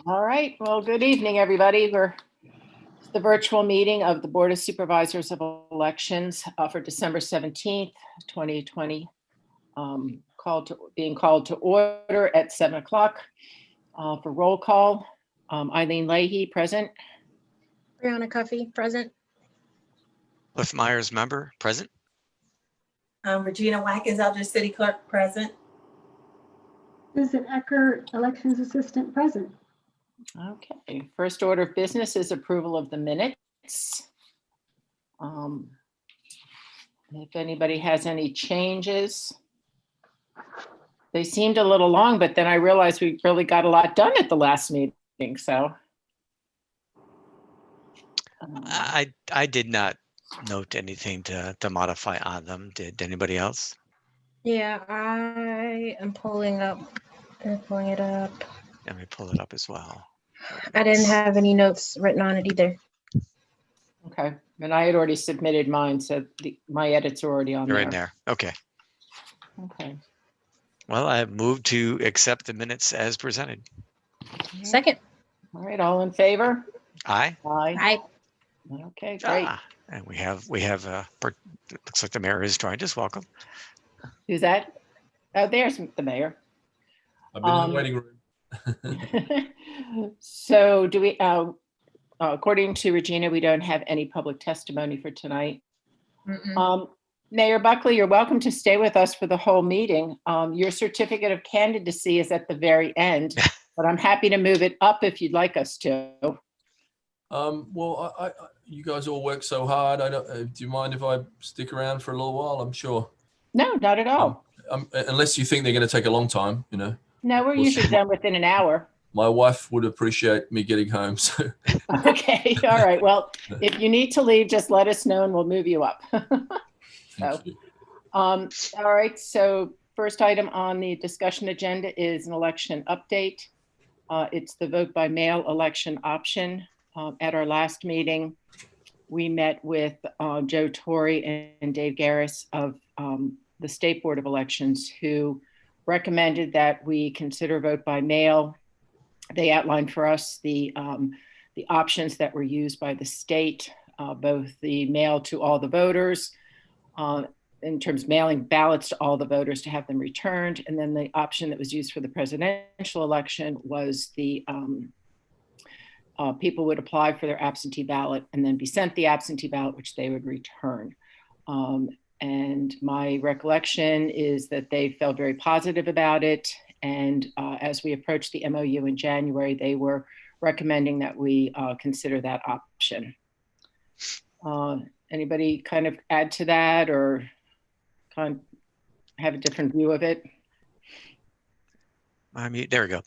All right. Well, good evening, everybody. It's the virtual meeting of the Board of Supervisors of Elections for December 17th, 2020. Being called to order at 7 o'clock for roll call. Eileen Leahy, present. Brianna Cuffey, present. Cliff Myers, member, present. Regina Watkins, Eldridge City Clerk, present. Susan Eckert, Elections Assistant, present. Okay. First order of business is approval of the minutes. If anybody has any changes. They seemed a little long, but then I realized we really got a lot done at the last meeting, so. I did not note anything to modify on them. Did anybody else? Yeah, I am pulling it up. Let me pull it up as well. I didn't have any notes written on it either. Okay, and I had already submitted mine, so my edits are already on They're there. in there. Okay. Okay. Well, I move to accept the minutes as presented. Second. All right, all in favor? Aye. Aye. Aye. Okay, great. And we have looks like the mayor has joined us. Welcome. Who's that? Oh, there's the mayor. I've been in the waiting room. So do we, according to Regina, we don't have any public testimony for tonight. Mayor Buckley, you're welcome to stay with us for the whole meeting. Your certificate of candidacy is at the very end, but I'm happy to move it up if you'd like us to. Well, you guys all work so hard. I don't. Do you mind if I stick around for a little while? I'm sure. No, not at all. Unless you think they're going to take a long time, you know. No, we're usually done within an hour. My wife would appreciate me getting home. So. Okay. All right. Well, if you need to leave, just let us know and we'll move you up. All right. So first item on the discussion agenda is an election update. It's the vote by mail election option. At our last meeting, we met with Joe Torrey and Dave Garris of the State Board of Elections, who recommended that we consider vote by mail. They outlined for us the options that were used by the state, both the mail to all the voters, in terms of mailing ballots to all the voters to have them returned. And then the option that was used for the presidential election was the people would apply for their absentee ballot and then be sent the absentee ballot, which they would return. And my recollection is that they felt very positive about it. And as we approached the MOU in January, they were recommending that we consider that option. Anybody kind of add to that or kind of have a different view of it? There we go.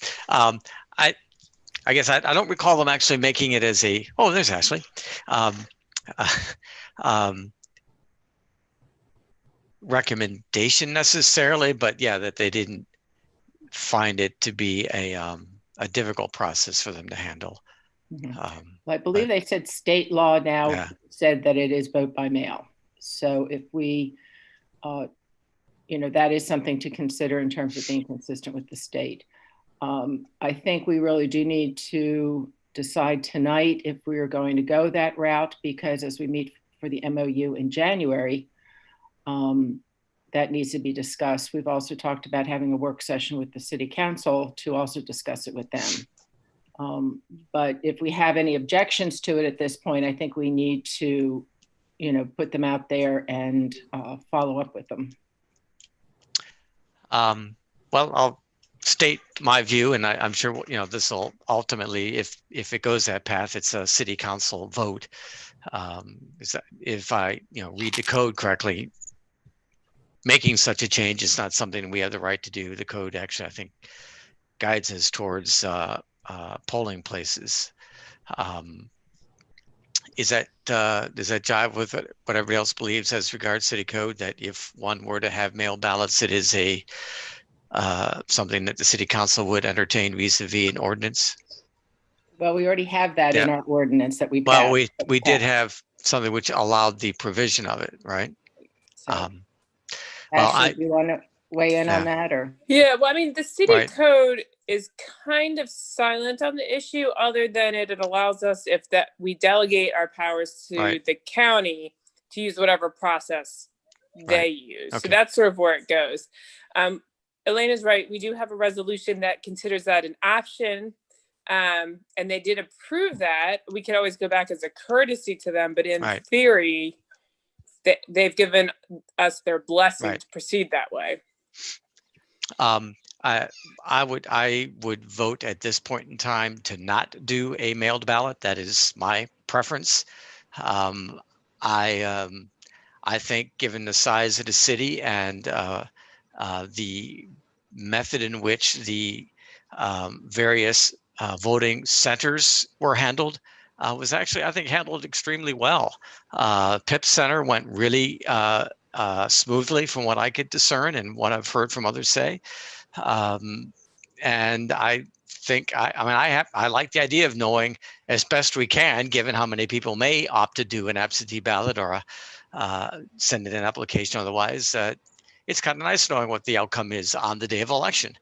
I guess I don't recall them actually making it as a, oh, there's Ashley. Recommendation necessarily, but yeah, that they didn't find it to be a difficult process for them to handle. Well, I believe they said state law now said that it is vote by mail. So if we, that is something to consider in terms of being consistent with the state. I think we really do need to decide tonight if we are going to go that route, because as we meet for the MOU in January, that needs to be discussed. We've also talked about having a work session with the city council to also discuss it with them. But if we have any objections to it at this point, I think we need to, put them out there and follow up with them. Well, I'll state my view, and I'm sure this will ultimately, if it goes that path, it's a city council vote. If I read the code correctly, making such a change is not something we have the right to do. The code actually, I think, guides us towards polling places. Does that jive with what everybody else believes as regards city code, that if one were to have mail ballots, it is a something that the city council would entertain vis-a-vis an ordinance? Well, we already have that in our ordinance that we passed. Well, we did have something which allowed the provision of it, right? So, Ashley, do you want to weigh in on that, or? Yeah, well, I mean, the city code is kind of silent on the issue, other than it allows us, if that we delegate our powers to Right. the county to use whatever process they Right. use. So Okay. that's sort of where it goes. Elena's right. We do have a resolution that considers that an option. And they did approve that. We could always go back as a courtesy to them, but in Right. theory, they've given us their blessing Right. to proceed that way. I would vote at this point in time to not do a mailed ballot. That is my preference. I think, given the size of the city and the method in which the various voting centers were handled, was actually, I think, handled extremely well. Pips Center went really smoothly, from what I could discern and what I've heard from others say. And I think, I like the idea of knowing as best we can, given how many people may opt to do an absentee ballot or send in an application otherwise. It's kind of nice knowing what the outcome is on the day of election,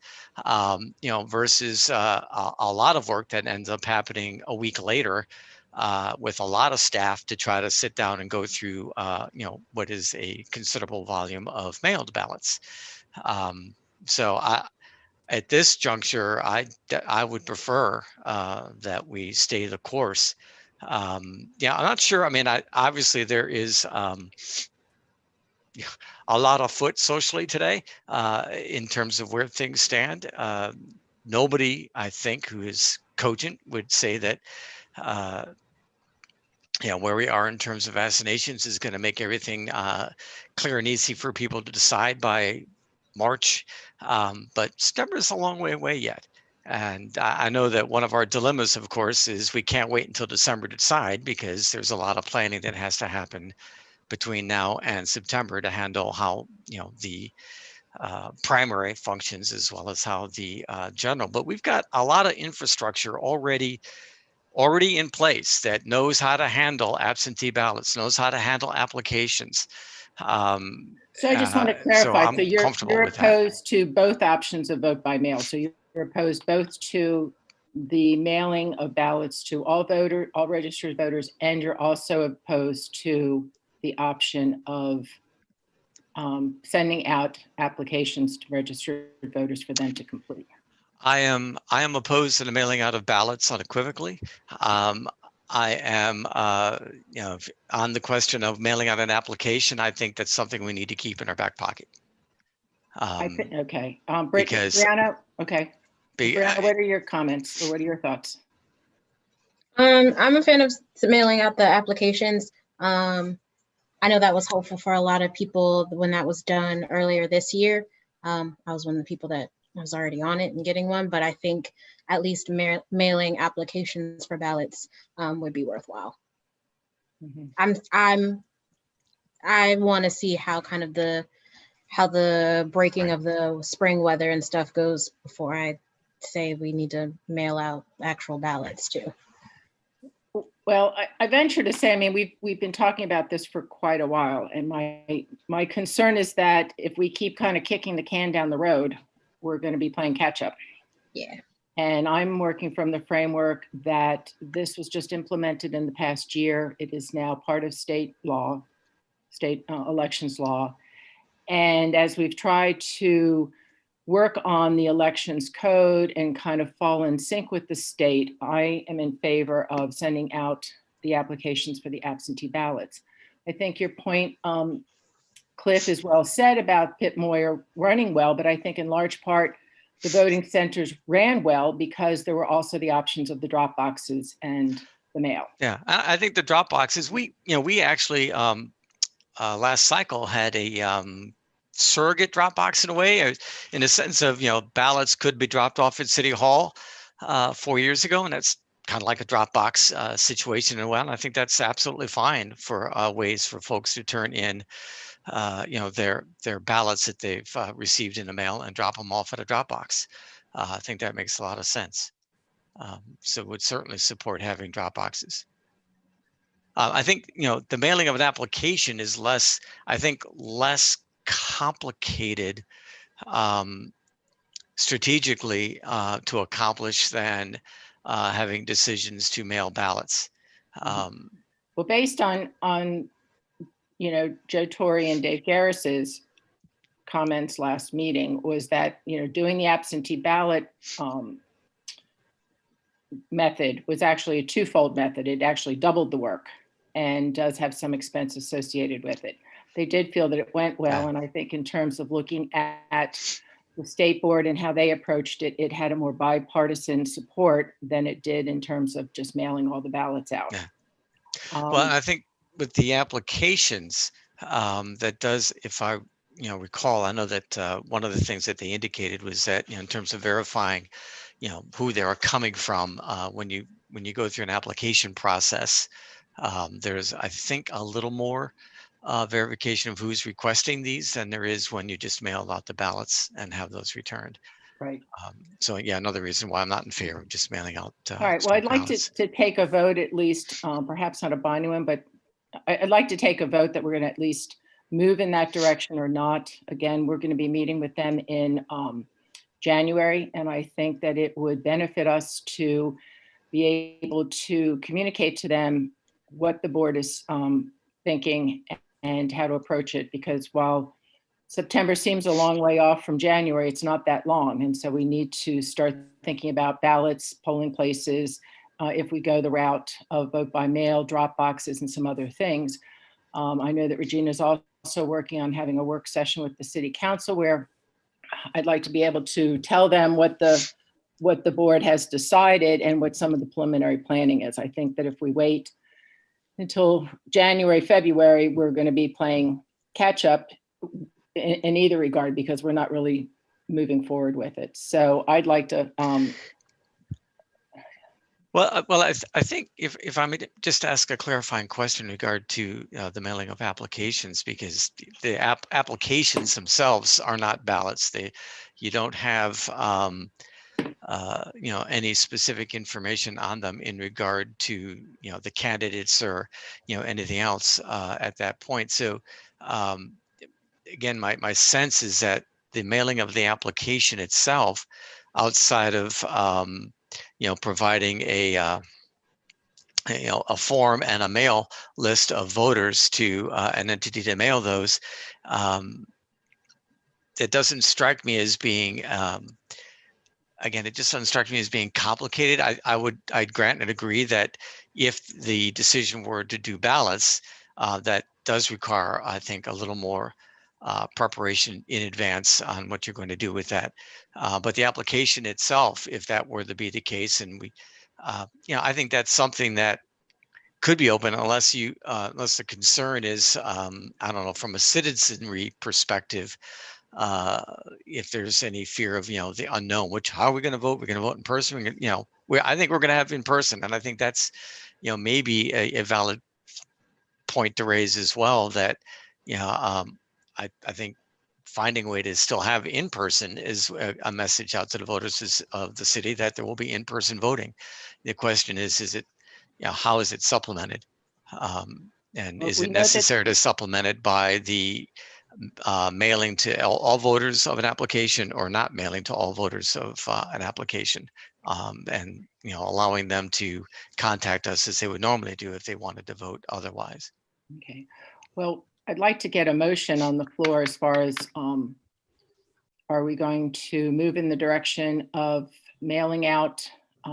versus a lot of work that ends up happening a week later with a lot of staff to try to sit down and go through, what is a considerable volume of mailed ballots. So at this juncture, I would prefer that we stay the course. I'm not sure. Obviously there is a lot afoot socially today in terms of where things stand. Nobody, I think, who is cogent would say that where we are in terms of vaccinations is going to make everything clear and easy for people to decide by March. But September is a long way away yet. And I know that one of our dilemmas, of course, is we can't wait until December to decide, because there's a lot of planning that has to happen between now and September to handle how, the primary functions as well as how the general. But we've got a lot of infrastructure already in place that knows how to handle absentee ballots, knows how to handle applications. So I just want to clarify. I'm comfortable you're with that. opposed to both options of vote by mail. So you're opposed both to the mailing of ballots to all registered voters, and you're also opposed to the option of sending out applications to registered voters for them to complete. I am opposed to the mailing out of ballots unequivocally. I am, on the question of mailing out an application, I think that's something we need to keep in our back pocket. Okay. Because Brianna, okay. Brianna, what are your comments, or what are your thoughts? I'm a fan of mailing out the applications. I know that was helpful for a lot of people when that was done earlier this year. I was one of the people that was already on it and getting one, but I think at least mailing applications for ballots would be worthwhile. Mm-hmm. I want to see how kind of how the breaking of the spring weather and stuff goes before I say we need to mail out actual ballots too. Well, I venture to say, we've been talking about this for quite a while, and my concern is that if we keep kind of kicking the can down the road, we're going to be playing catch up. Yeah. And I'm working from the framework that this was just implemented in the past year. It is now part of state law, state elections law. And as we've tried to work on the elections code and kind of fall in sync with the state, I am in favor of sending out the applications for the absentee ballots. I think your point, Cliff, is well said about Pitt Moyer running well, but I think in large part, the voting centers ran well because there were also the options of the drop boxes and the mail. Yeah, I think the drop boxes, we actually last cycle had a surrogate drop box in a way, in a sense of, ballots could be dropped off at City Hall 4 years ago, and that's kind of like a drop box situation in a way. And I think that's absolutely fine for ways for folks to turn in, their ballots that they've received in the mail and drop them off at a drop box. I think that makes a lot of sense. So would certainly support having drop boxes. I think, the mailing of an application is less complicated strategically to accomplish than having decisions to mail ballots. Well, based on Joe Torre and Dave Garris's comments last meeting, was that doing the absentee ballot method was actually a twofold method. It actually doubled the work and does have some expense associated with it. They did feel that it went well, Yeah. and I think in terms of looking at the state board and how they approached it, it had a more bipartisan support than it did in terms of just mailing all the ballots out. Yeah. Well, I think with the applications, that does, if I recall, I know that one of the things that they indicated was that in terms of verifying, who they are coming from, when you go through an application process, there's, I think, a little more verification of who's requesting these than there is when you just mail out the ballots and have those returned. Right. So yeah, another reason why I'm not in favor of just mailing out. All right. Well, I'd like to take a vote at least, perhaps not a binding one, but I'd like to take a vote that we're going to at least move in that direction or not. Again, we're going to be meeting with them in January, and I think that it would benefit us to be able to communicate to them what the board is thinking and how to approach it, because while September seems a long way off from January, it's not that long. And so we need to start thinking about ballots, polling places, if we go the route of vote by mail, drop boxes, and some other things. I know that Regina's also working on having a work session with the city council where I'd like to be able to tell them what the board has decided and what some of the preliminary planning is. I think that if we wait until January, February, we're going to be playing catch up in either regard, because we're not really moving forward with it. So I'd like to. Well, I think if I may just ask a clarifying question in regard to the mailing of applications, because the applications themselves are not ballots. You don't have any specific information on them in regard to the candidates or anything else at that point. So again, my sense is that the mailing of the application itself, outside of providing a form and a mail list of voters to an entity to mail those, it doesn't strike me as being again, it just doesn't strike me as being complicated. I'd grant and agree that if the decision were to do ballots, that does require, I think, a little more preparation in advance on what you're going to do with that. But the application itself, if that were to be the case, and we, I think that's something that could be open unless the concern is, I don't know, from a citizenry perspective, if there's any fear of the unknown, how are we going to vote? We're going to vote in person. I think we're going to have in person, and I think that's maybe a valid point to raise as well. That I think finding a way to still have in person is a message out to the voters of the city that there will be in person voting. The question is it how is it supplemented, and is it necessary to supplement it by the mailing to all voters of an application, or not mailing to all voters of an application, and allowing them to contact us as they would normally do if they wanted to vote otherwise. Okay, well, I'd like to get a motion on the floor as far as are we going to move in the direction of mailing out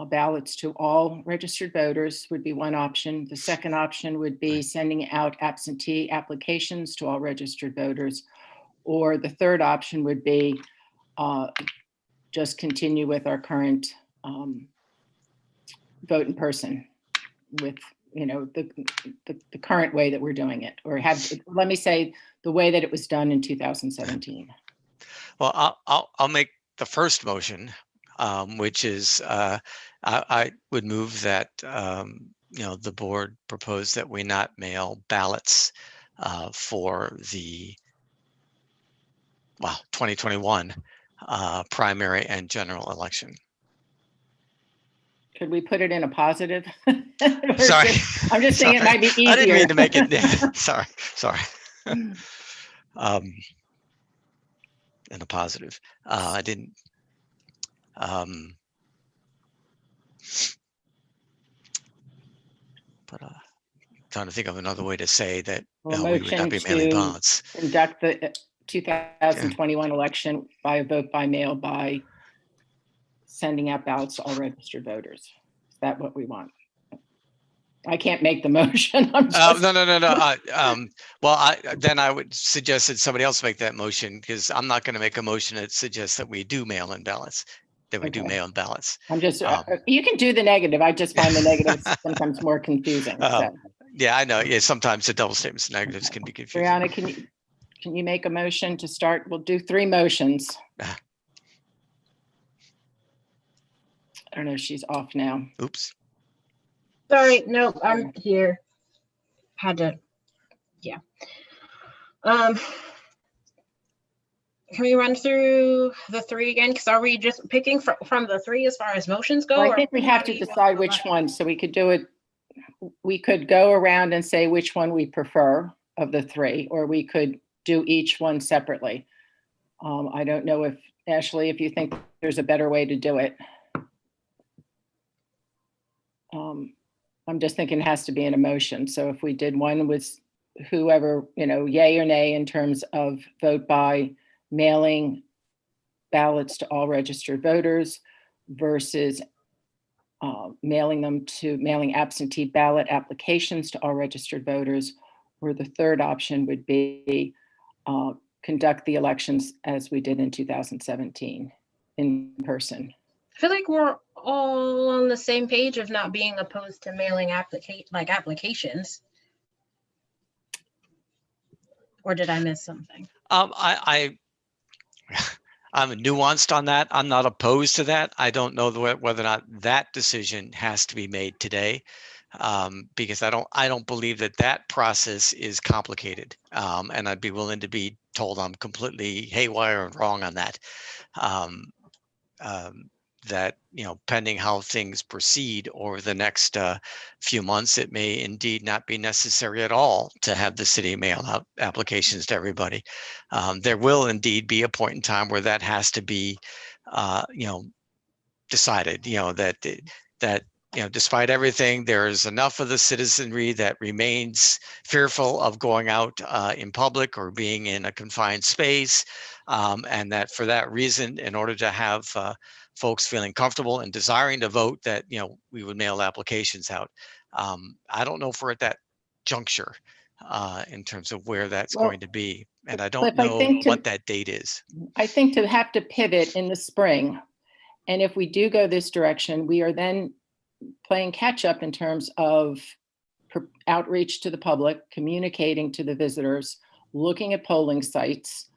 ballots to all registered voters would be one option. The second option would be sending out absentee applications to all registered voters. Or the third option would be just continue with our current vote in person with, the current way that we're doing it, or let me say, the way that it was done in 2017. Well, I'll make the first motion, which is I would move that the board propose that we not mail ballots for the 2021 primary and general election. Could we put it in a positive? Sorry, I'm just saying it might be easier. I didn't mean to make it. Sorry. In a positive, I didn't. But trying to think of another way to say that Well, we would not motion be mailing to ballots. conduct the 2021 election by a vote by mail by sending out ballots to all registered voters. Is that what we want? I can't make the motion. I'm just, No. Well, then I would suggest that somebody else make that motion, because I'm not going to make a motion that suggests that we do mail-in ballots, that we do Okay. mail-in ballots. I'm just, you can do the negative. I just find the negatives sometimes more confusing. So, Yeah, I know. Yeah, sometimes the double statements and negatives can be confusing. Brianna, can you make a motion to start? We'll do 3 motions. I don't know if she's off now. Oops. Sorry, no, I'm here. Had to, yeah. Can we run through the 3 again? Because are we just picking from the 3 as far as motions go? Well, I think we have to decide which one. So we could do it. We could go around and say which one we prefer of the 3, or we could do each one separately. I don't know if, Ashley, if you think there's a better way to do it. I'm just thinking it has to be an emotion. So if we did one with whoever, yay or nay in terms of vote by mailing ballots to all registered voters versus mailing absentee ballot applications to all registered voters, or the third option would be conduct the elections as we did in 2017 in person. I feel like we're all on the same page of not being opposed to mailing applications. Or did I miss something? I'm nuanced on that. I'm not opposed to that. I don't know whether or not that decision has to be made today, because I don't believe that process is complicated, and I'd be willing to be told I'm completely haywire and wrong on that. That, pending how things proceed over the next few months, it may indeed not be necessary at all to have the city mail out applications to everybody. There will indeed be a point in time where that has to be, decided, that despite everything, there is enough of the citizenry that remains fearful of going out in public or being in a confined space, and that for that reason, in order to have folks feeling comfortable and desiring to vote, that we would mail applications out. I don't know if we're at that juncture in terms of where that's going to be, and I don't know what that date is. I think to have to pivot in the spring, and if we do go this direction, we are then playing catch up in terms of outreach to the public, communicating to the visitors, looking at polling sites.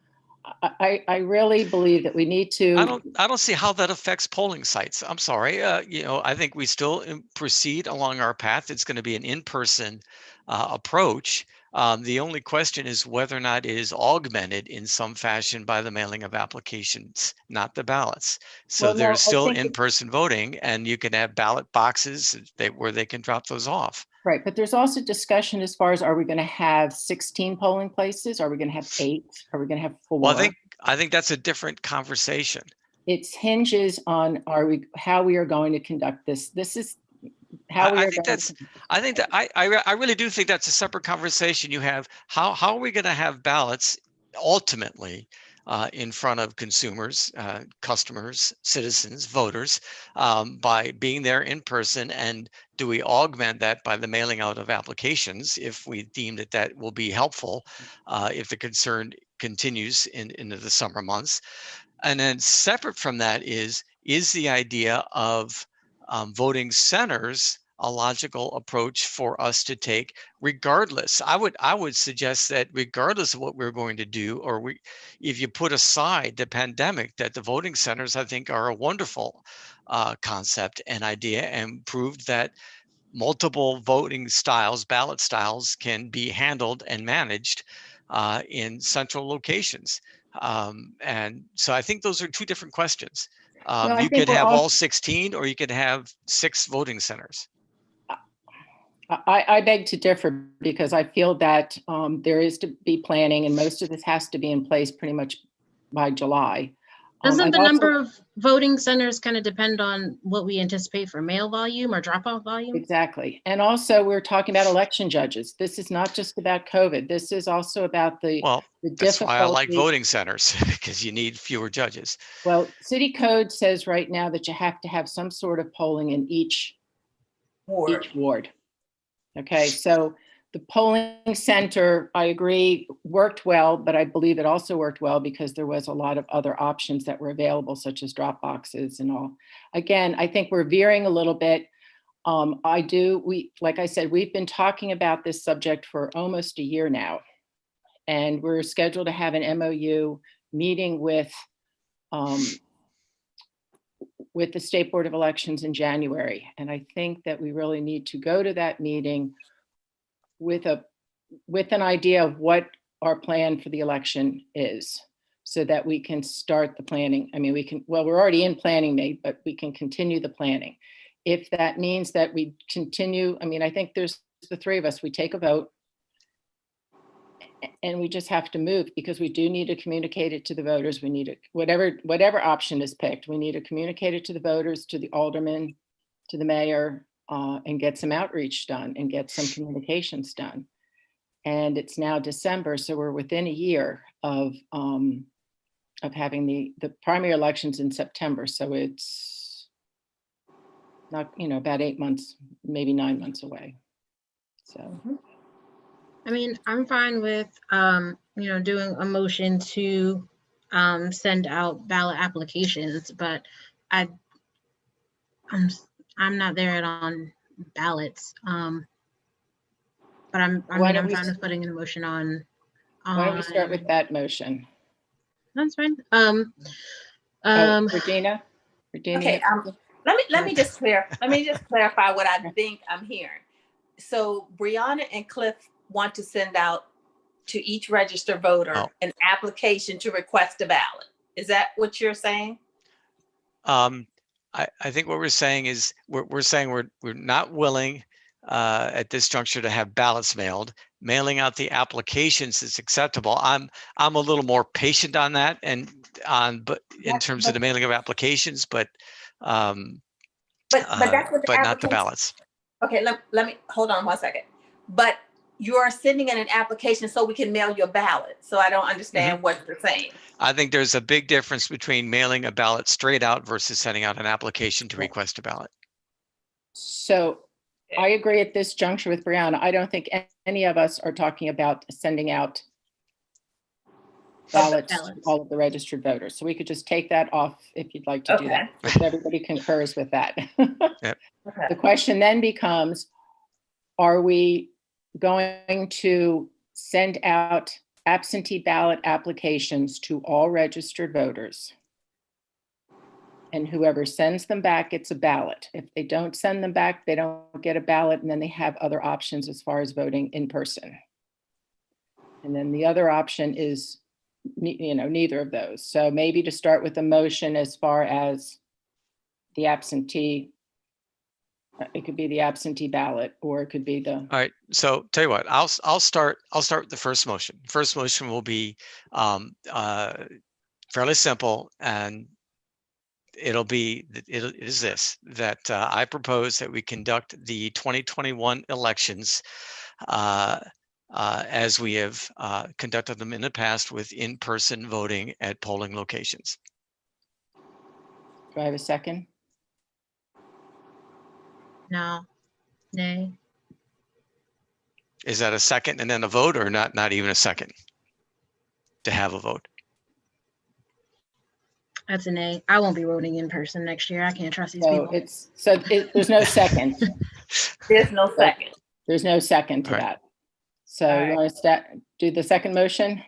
I really believe that we need to. I don't see how that affects polling sites. I'm sorry. I think we still proceed along our path. It's going to be an in-person approach. The only question is whether or not it is augmented in some fashion by the mailing of applications, not the ballots. So there's still in-person voting, and you can have ballot boxes where they can drop those off. Right, but there's also discussion as far as, are we going to have 16 polling places? Are we going to have 8? Are we going to have 4? Well, I think that's a different conversation. It hinges on how we are going to conduct this. This is how we I really do think that's a separate conversation. You have how are we going to have ballots ultimately in front of consumers, customers, citizens, voters, by being there in person, and do we augment that by the mailing out of applications if we deem that will be helpful, if the concern continues into the summer months? And then separate from that is the idea of voting centers a logical approach for us to take regardless. I would suggest that regardless of what we're going to do, or if you put aside the pandemic, that the voting centers, I think, are a wonderful concept and idea, and proved that multiple voting styles, ballot styles, can be handled and managed in central locations. And so I think those are 2 different questions. You could have all 16, or you could have 6 voting centers. I beg to differ, because I feel that there is to be planning, and most of this has to be in place pretty much by July. Doesn't and the also- number of voting centers kind of depend on what we anticipate for mail volume or drop-off volume? Exactly. And also, we're talking about election judges. This is not just about COVID. This is also about the Well, that's why I like difficulty. voting centers, because you need fewer judges. Well, city code says right now that you have to have some sort of polling in each ward. Okay, so the polling center, I agree, worked well, but I believe it also worked well because there was a lot of other options that were available, such as drop boxes and all. Again, I think we're veering a little bit. Like I said, we've been talking about this subject for almost a year now. And we're scheduled to have an MOU meeting with the State Board of Elections in January. And I think that we really need to go to that meeting with an idea of what our plan for the election is, so that we can start the planning. I mean, we're already in planning mode, but we can continue the planning. If that means that we continue, I mean, I think there's the three of us, we take a vote and we just have to move, because we do need to communicate it to the voters. We need to, whatever option is picked, we need to communicate it to the voters, to the aldermen, to the mayor, and get some outreach done and get some communications done. And it's now December, so we're within a year of having the primary elections in September. So it's not, about 8 months, maybe 9 months away. So. I mean, I'm fine with, doing a motion to send out ballot applications, but I'm not there at on ballots. But I'm fine with putting an emotion on. Why don't we start with that motion? That's fine. Regina? Okay, let me just clarify what I think I'm hearing. So Brianna and Cliff want to send out to each registered voter an application to request a ballot. Is that what you're saying? I think what we're saying is we're saying we're not willing at this juncture to have ballots mailed. Mailing out the applications is acceptable. I'm a little more patient on that, but in terms of the mailing of applications, but that's what but not the ballots. Okay, let me hold on 1 second. But you're sending in an application so we can mail your ballot. So I don't understand what you're saying. I think there's a big difference between mailing a ballot straight out versus sending out an application to request a ballot. So I agree at this juncture with Brianna. I don't think any of us are talking about sending out ballots to all of the registered voters. So we could just take that off if you'd like to do that. If everybody concurs with that. Yep. Okay. The question then becomes, are we going to send out absentee ballot applications to all registered voters? And whoever sends them back gets a ballot. If they don't send them back, they don't get a ballot, and then they have other options as far as voting in person. And then the other option is, neither of those. So maybe to start with a motion as far as the absentee, it could be the absentee ballot, or it could be the. All right. So tell you what, I'll start with the first motion. First motion will be fairly simple, and it is this, that I propose that we conduct the 2021 elections as we have conducted them in the past, with in-person voting at polling locations. Do I have a second? No. Nay. Is that a second and then a vote, or not even a second to have a vote? That's a nay. I won't be voting in person next year. I can't trust these people. There's no second. There's no second. There's no second to All right. that. So you want to do the second motion?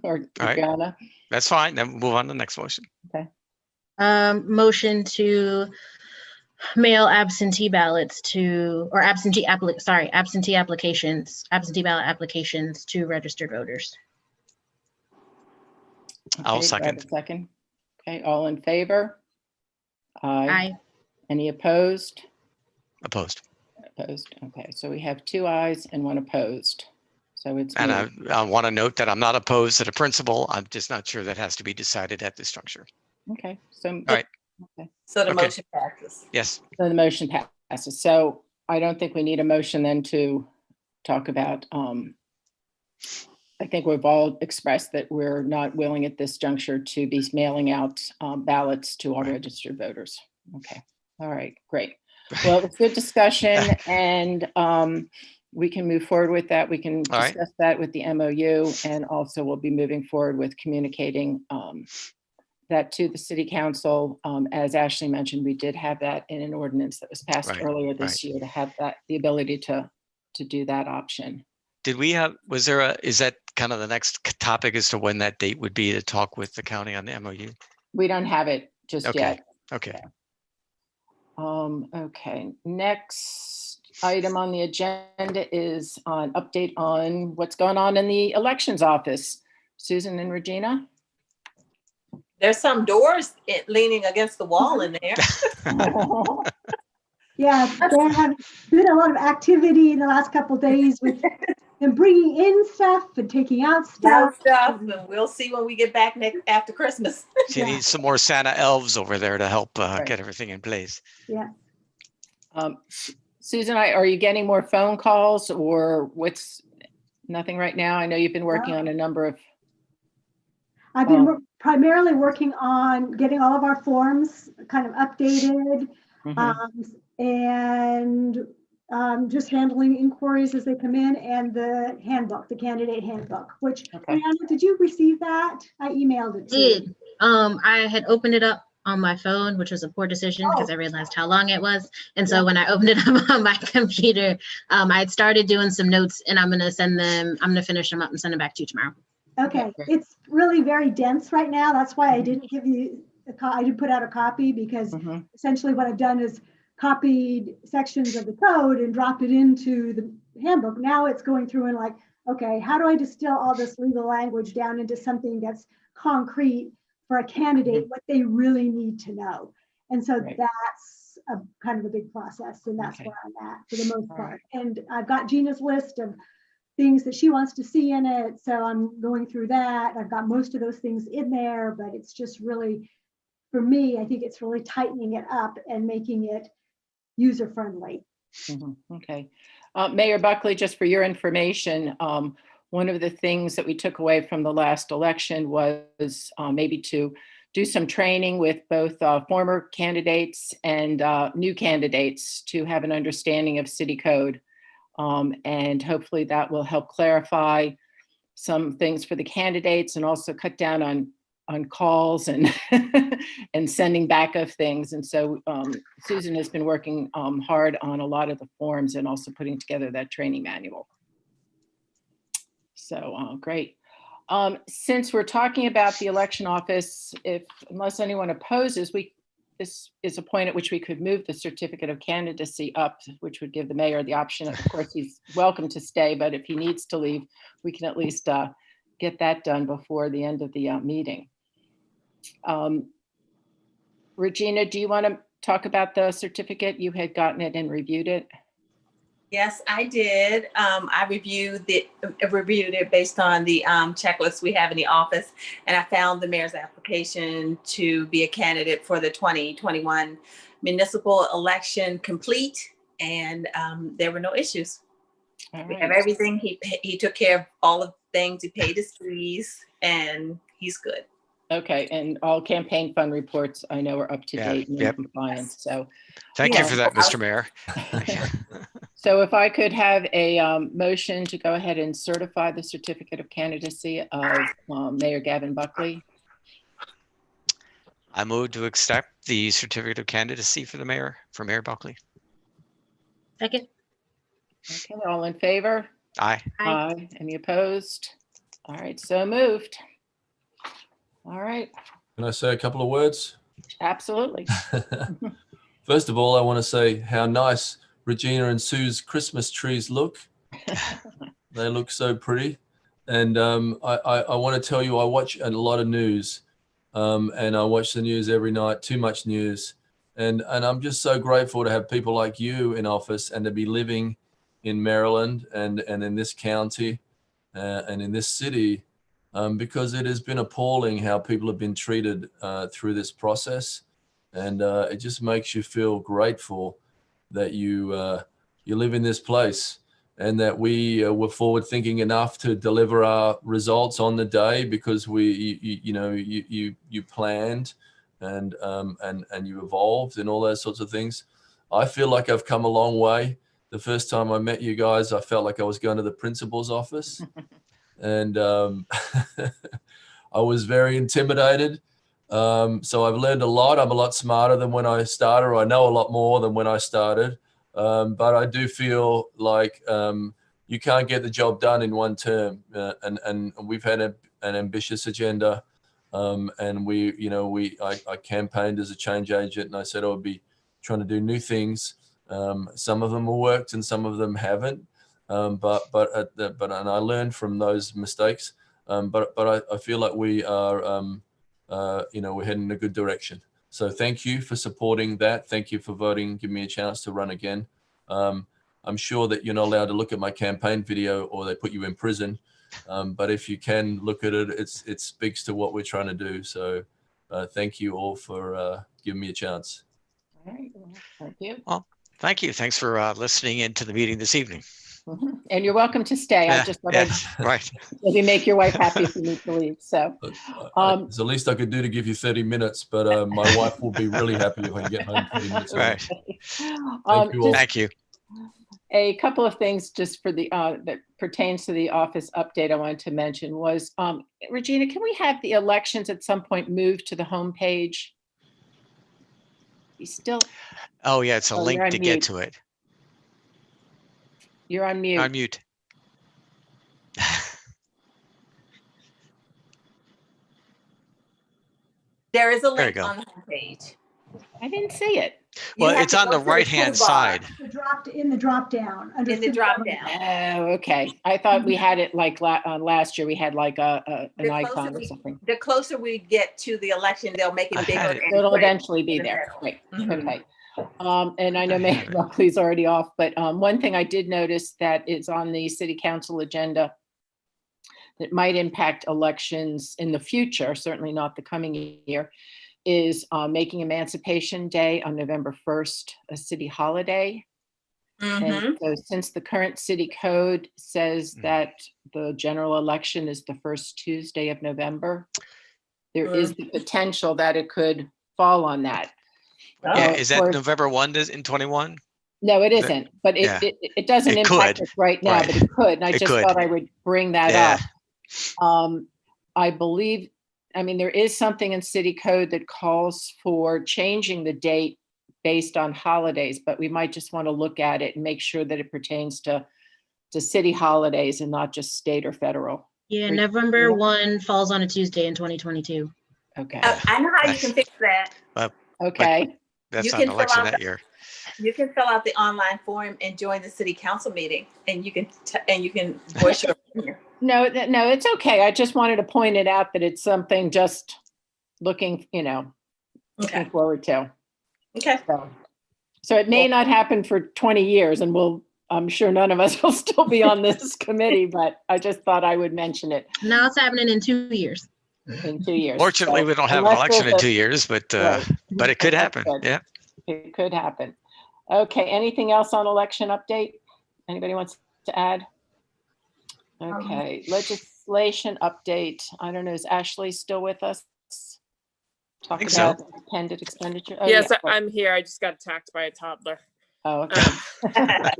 Or All right. Brianna? That's fine. Then move on to the next motion. Okay. Motion to mail absentee ballots absentee ballot applications to registered voters. I'll Okay, do I have a second. second. Okay, all in favor? Aye. Any opposed? Opposed. Opposed. Okay, so we have 2 ayes and 1 opposed. So it's. And moved. I want to note that I'm not opposed to the principle. I'm just not sure that has to be decided at this juncture. Okay, so. All right. Okay. So the Okay. motion passes. Yes. So the motion passes. So I don't think we need a motion then to talk about, I think we've all expressed that we're not willing at this juncture to be mailing out ballots to all registered voters. Okay. All right, great. Well, it was good discussion, and we can move forward with that. We can All right. discuss that with the MOU, and also we'll be moving forward with communicating that to the city council. As Ashley mentioned, we did have that in an ordinance that was passed Right, earlier this year to have that, the ability to do that option. Did we have, was there a, is that kind of the next topic as to when that date would be to talk with the county on the MOU? We don't have it just Okay. yet. Okay. Okay, next item on the agenda is an update on what's going on in the elections office. Susan and Regina? There's some doors leaning against the wall in there. Yeah, there have been a lot of activity in the last couple of days with them bringing in stuff and taking out Stuff, stuff. and we'll see when we get back after Christmas. She needs some more Santa elves over there to help Right. get everything in place. Yeah. Susan, are you getting more phone calls, or what's nothing right now? I know you've been working on a number of. I've been primarily working on getting all of our forms kind of updated, and just handling inquiries as they come in, and the handbook, the candidate handbook, which, Brianna, did you receive that? I emailed it to you. I had opened it up on my phone, which was a poor decision because I realized how long it was. And so when I opened it up on my computer, I had started doing some notes, and I'm going to finish them up and send them back to you tomorrow. Okay, it's really very dense right now. That's why I didn't give you I didn't put out a copy, because essentially what I've done is copied sections of the code and dropped it into the handbook. Now it's going through and like, okay, how do I distill all this legal language down into something that's concrete for a candidate, what they really need to know? And so that's a kind of a big process, and that's where I'm at for the most part. And I've got Gina's list of things that she wants to see in it, so I'm going through that. I've got most of those things in there, but it's just really, for me, I think it's really tightening it up and making it user-friendly. Okay. Mayor Buckley, just for your information, one of the things that we took away from the last election was maybe to do some training with both former candidates and new candidates to have an understanding of city code. And hopefully that will help clarify some things for the candidates, and also cut down on calls and and sending back of things. And so Susan has been working hard on a lot of the forms and also putting together that training manual. So great. Since we're talking about the election office, unless anyone opposes, this is a point at which we could move the certificate of candidacy up, which would give the mayor the option. Of course, he's welcome to stay, but if he needs to leave, we can at least get that done before the end of the meeting. Regina, do you want to talk about the certificate? You had gotten it and reviewed it. Yes, I did. I reviewed it based on the checklist we have in the office, and I found the mayor's application to be a candidate for the 2021 municipal election complete, and there were no issues. We have everything. He took care of all of the things. He paid his fees, and he's good. Okay, and all campaign fund reports I know are up to date and in compliance. So thank you for that, Mr. Mayor. So if I could have a motion to go ahead and certify the certificate of candidacy of Mayor Gavin Buckley. I move to accept the certificate of candidacy for Mayor Buckley. Second. Okay, all in favor? Aye. Aye. Any opposed? All right, so moved. All right. Can I say a couple of words? Absolutely. First of all, I want to say how nice Regina and Sue's Christmas trees look. They look so pretty. And I want to tell you, I watch a lot of news, and I watch the news every night, too much news. And I'm just so grateful to have people like you in office, and to be living in Maryland and in this county and in this city, because it has been appalling how people have been treated through this process. And it just makes you feel grateful that you live in this place, and that we were forward thinking enough to deliver our results on the day, because you planned and you evolved and all those sorts of things. I feel like I've come a long way. The first time I met you guys, I felt like I was going to the principal's office, and I was very intimidated. So I've learned a lot. I'm a lot smarter than when I started. Or I know a lot more than when I started. But I do feel like you can't get the job done in one term. And we've had an ambitious agenda. And I campaigned as a change agent, and I said I would be trying to do new things. Some of them have worked and some of them haven't. And I learned from those mistakes. But I feel like we are, we're heading in a good direction. So thank you for supporting that. Thank you for voting, give me a chance to run again. I'm sure that you're not allowed to look at my campaign video or they put you in prison. But if you can look at it, it speaks to what we're trying to do. So thank you all for giving me a chance. All right. Well, thank you. Well, thank you. Thanks for listening into the meeting this evening. And you're welcome to stay. I just thought right. Maybe make your wife happy if you need to leave. So it's the least I could do to give you 30 minutes, but my wife will be really happy if I can get home 30 minutes. Right. Thank you all. Thank you. A couple of things just for the that pertains to the office update I wanted to mention was, Regina, can we have the elections at some point moved to the homepage? You still? Oh yeah, it's a link to get to it. You're on mute. On mute. There is a There you link go. on the homepage. I didn't see it. Well, it's on the right-hand side. In the drop down. In the drop down. Oh, okay. I thought we had it like last year. We had like an icon or something. The closer we get to the election, they'll make it bigger. It'll eventually be there. Right. Okay. And I know maybe Buckley's already off, but one thing I did notice that is on the city council agenda that might impact elections in the future, certainly not the coming year, is making Emancipation Day on November 1st a city holiday. And so since the current city code says that the general election is the first Tuesday of November, there is the potential that it could fall on that. Yeah, is that November 1 in 21? No, it isn't, but it doesn't impact us right now, but it could. And I just thought I would bring that up. I believe, I mean, there is something in city code that calls for changing the date based on holidays, but we might just want to look at it and make sure that it pertains to city holidays and not just state or federal. Yeah, November 1 falls on a Tuesday in 2022. Okay. I know how you can fix that. Okay. That's not an election that year. You can fill out the online form and join the city council meeting, and you can voice your opinion. No, it's okay. I just wanted to point it out that it's something just looking forward to. Okay. So it may not happen for 20 years, and I'm sure none of us will still be on this committee, but I just thought I would mention it. Now it's happening in 2 years. In 2 years. Fortunately, we don't have an election in 2 years, but it could happen. Yeah. It could happen. Okay. Anything else on election update? Anybody wants to add? Okay. Legislation update. I don't know. Is Ashley still with us? Talk about intended expenditure. Oh, yes, I'm here. I just got attacked by a toddler. Oh, okay.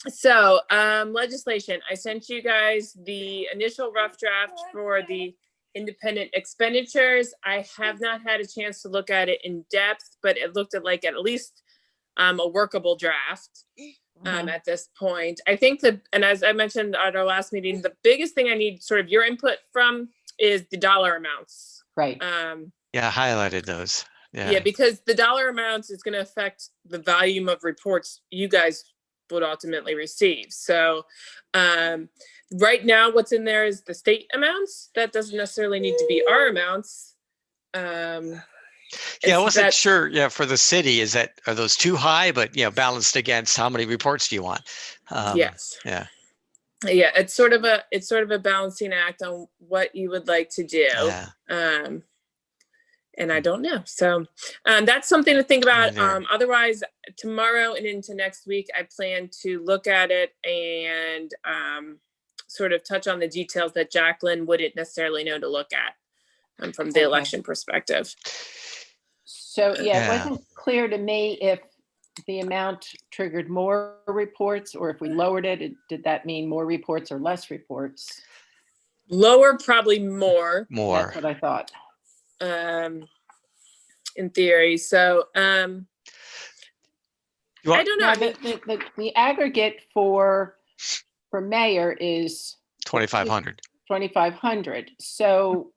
So legislation, I sent you guys the initial rough draft for the independent expenditures. I have not had a chance to look at it in depth, but it looked at least a workable draft at this point. I think and as I mentioned at our last meeting, the biggest thing I need sort of your input from is the dollar amounts. Right. Yeah, I highlighted those. Yeah, because the dollar amounts is going to affect the volume of reports you guys would ultimately receive. So right now what's in there is the state amounts. That doesn't necessarily need to be our amounts. I wasn't sure. Yeah, for the city, are those too high? But balanced against how many reports do you want? Yes. Yeah. Yeah, it's sort of a balancing act on what you would like to do. Yeah. And I don't know. So that's something to think about. There. Otherwise, tomorrow and into next week, I plan to look at it and sort of touch on the details that Jacqueline wouldn't necessarily know to look at from the election perspective. So yeah, it wasn't clear to me if the amount triggered more reports, or if we lowered it, did that mean more reports or less reports? Lower, probably more. That's what I thought. In theory. So I don't know. The aggregate for mayor is 2,500. 2,500. So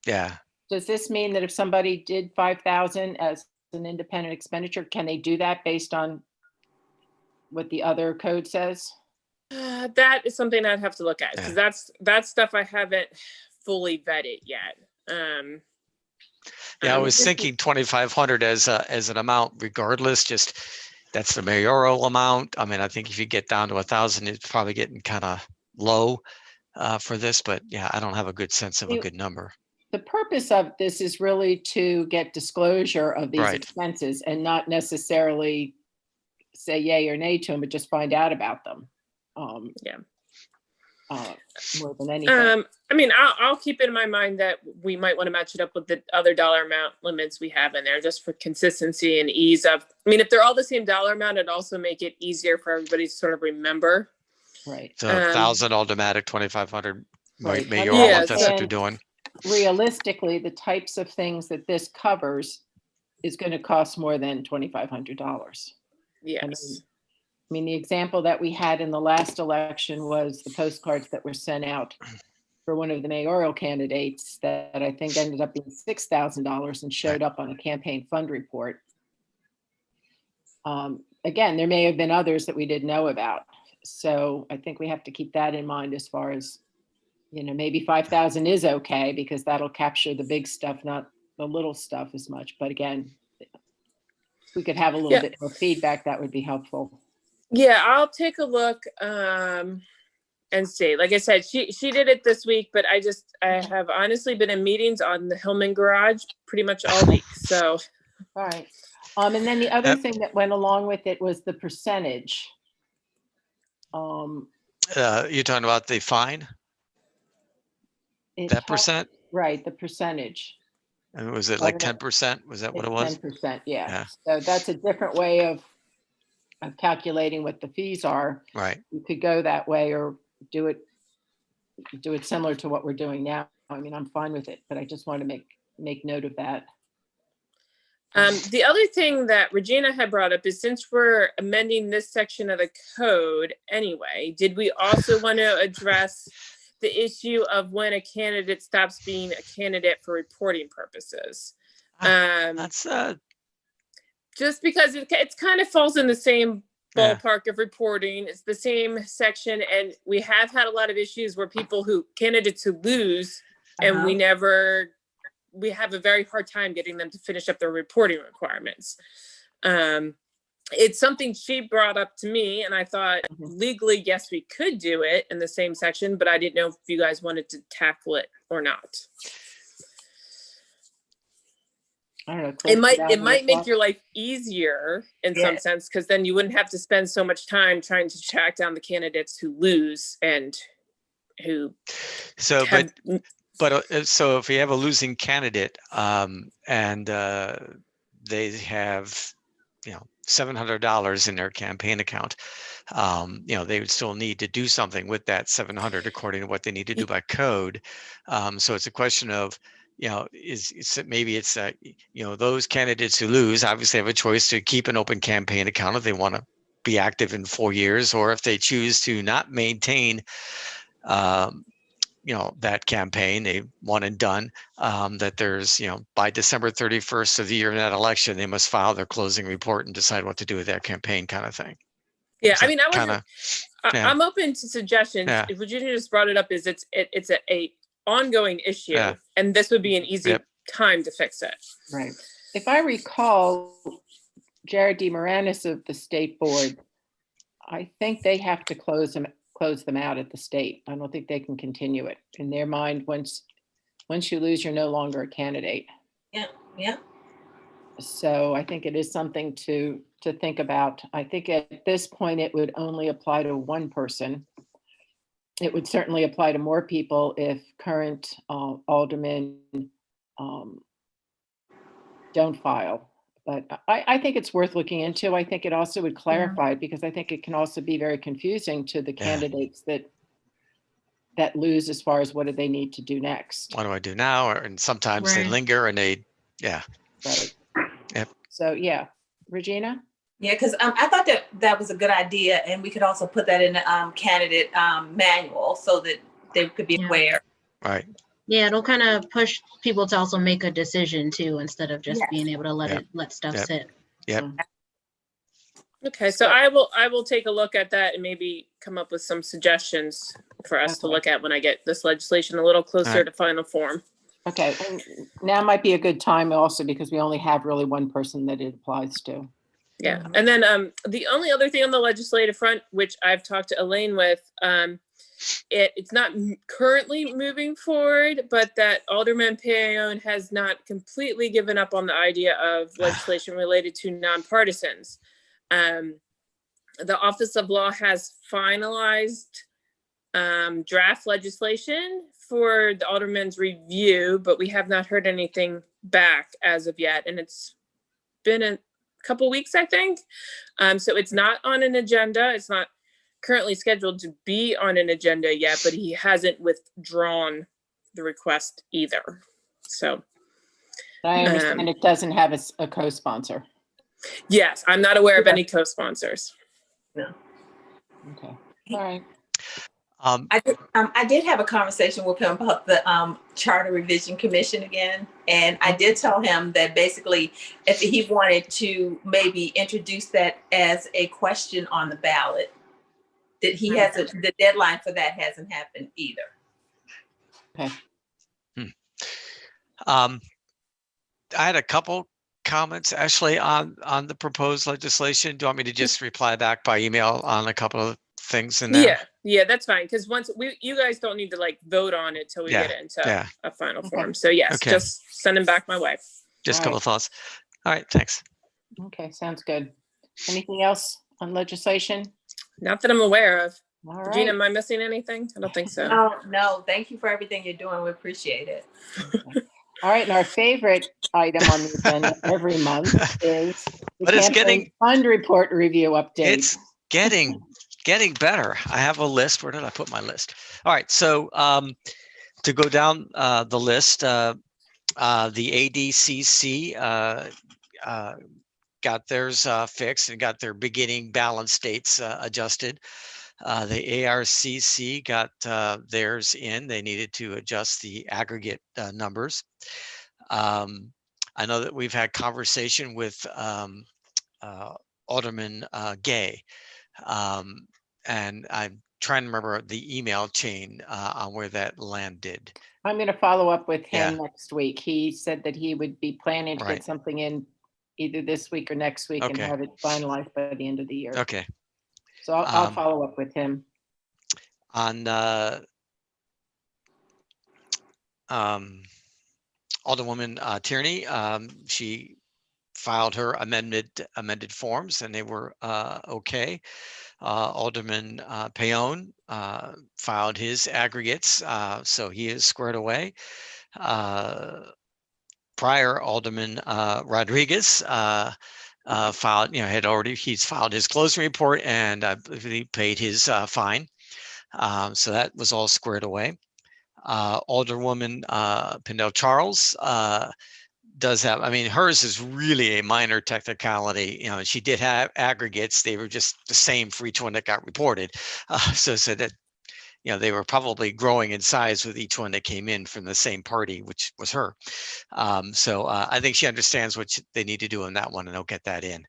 yeah. Does this mean that if somebody did 5,000 as an independent expenditure, can they do that based on what the other code says? That is something I'd have to look at, because that's stuff I haven't fully vetted yet. I was thinking 2,500 as an amount, regardless. Just that's the mayoral amount. I mean, I think if you get down to 1,000, it's probably getting kind of low for this. But yeah, I don't have a good sense of a good number. The purpose of this is really to get disclosure of these expenses and not necessarily say yay or nay to them, but just find out about them. More than anything. I mean, I'll keep it in my mind that we might want to match it up with the other dollar amount limits we have in there, just for consistency and ease of. I mean, if they're all the same dollar amount, it'd also make it easier for everybody to sort of remember. Right. So 1,000 automatic, 2,500 mayoral. Yes. That's what they're doing. Realistically, the types of things that this covers is going to cost more than $2,500. Yes. I mean, the example that we had in the last election was the postcards that were sent out for one of the mayoral candidates that I think ended up being $6,000 and showed up on a campaign fund report. Again, there may have been others that we didn't know about. So I think we have to keep that in mind as far as, maybe 5,000 is okay, because that'll capture the big stuff, not the little stuff as much. But again, if we could have a little bit more feedback, that would be helpful. Yeah, I'll take a look and see. Like I said, she did it this week, but I have honestly been in meetings on the Hillman garage pretty much all week. So, all right. And then the other thing that went along with it was the percentage. You're talking about the fine? That percent? Right, the percentage. And was it like 10%? Was that what it was? 10%, yeah. So that's a different way of calculating what the fees are. Right. You could go that way or do it similar to what we're doing now. I mean, I'm fine with it, but I just want to make note of that. The other thing that Regina had brought up is, since we're amending this section of the code anyway, did we also want to address the issue of when a candidate stops being a candidate for reporting purposes? That's just because it kind of falls in the same ballpark of reporting. It's the same section, and we have had a lot of issues where candidates who lose, and we have a very hard time getting them to finish up their reporting requirements. It's something she brought up to me, and I thought legally, yes, we could do it in the same section, but I didn't know if you guys wanted to tackle it or not. I don't know. It might make your life easier in some sense, because then you wouldn't have to spend so much time trying to track down the candidates who lose and who. So if you have a losing candidate and they have, $700 in their campaign account, they would still need to do something with that $700 according to what they need to do by code. So it's a question of, those candidates who lose obviously have a choice to keep an open campaign account if they want to be active in 4 years, or if they choose to not maintain, that campaign, they one and done, that there's, by December 31st of the year in that election, they must file their closing report and decide what to do with that campaign, kind of thing. Yeah, I mean, I'm open to suggestions. If Virginia just brought it up, it's a ongoing issue, and this would be an easy time to fix it. Right. If I recall, Jared DeMoranis of the state board, I think they have to close them close them out at the state. I don't think they can continue it. In their mind, once you lose, you're no longer a candidate. Yeah. So I think it is something to think about. I think at this point, it would only apply to one person. It would certainly apply to more people if current aldermen don't file. But I think it's worth looking into. I think it also would clarify it, because I think it can also be very confusing to the candidates that lose, as far as what do they need to do next. What do I do now? And sometimes they Right. linger and they, Right. Yep. So yeah, Regina? Yeah, because I thought that was a good idea, and we could also put that in the candidate manual so that they could be aware. Right. Yeah, it'll kind of push people to also make a decision too, instead of just Yes. being able to let stuff sit. Yep. Okay, so I will take a look at that and maybe come up with some suggestions for us to Okay. look at when I get this legislation a little closer to final form. Okay, and now might be a good time also, because we only have really one person that it applies to. Yeah, and then the only other thing on the legislative front, which I've talked to Elaine with, it's not currently moving forward, but that Alderman Payon has not completely given up on the idea of legislation related to nonpartisans. The Office of Law has finalized draft legislation for the alderman's review, but we have not heard anything back as of yet, and it's been a couple weeks, I think. So it's not on an agenda. It's not currently scheduled to be on an agenda yet, but he hasn't withdrawn the request either. So I understand it doesn't have a co-sponsor. yes, I'm not aware of any co-sponsors. No. Okay, all right. I did have a conversation with him about the Charter Revision Commission again, and I did tell him that basically if he wanted to maybe introduce that as a question on the ballot, that he hasn't, the deadline for that hasn't happened either. Okay. I had a couple comments actually on the proposed legislation. Do you want me to just reply back by email on a couple of things in there? Yeah, that's fine. Because once you guys don't need to like vote on it till we get it into a final form. So yes, just send them back my way. Just a couple of thoughts. All right, thanks. Okay, sounds good. Anything else on legislation? Not that I'm aware of. All right. Gina, am I missing anything? I don't think so. No, thank you for everything you're doing. We appreciate it. Okay. All right, and our favorite item on the agenda every month is the campaign fund report review update. It's getting better. I have a list. Where did I put my list? All right, so to go down the list, the ADCC got theirs fixed and got their beginning balance dates adjusted. The ARCC got theirs in. They needed to adjust the aggregate numbers. I know that we've had conversation with Alderman Gay, and I'm trying to remember the email chain on where that landed. I'm going to follow up with him next week. He said that he would be planning to get something in either this week or next week and have it finalized by the end of the year. Okay. So I'll follow up with him. On Alderwoman Tierney, she filed her amended forms and they were okay. Alderman Payon filed his aggregates, so he is squared away. Prior Alderman Rodriguez filed, he's filed his closing report and I believe he paid his fine. So that was all squared away. Alderwoman Pindell Charles does have, hers is really a minor technicality. She did have aggregates. They were just the same for each one that got reported. So that, they were probably growing in size with each one that came in from the same party, which was her. So I think she understands what they need to do on that one, and they'll get that in.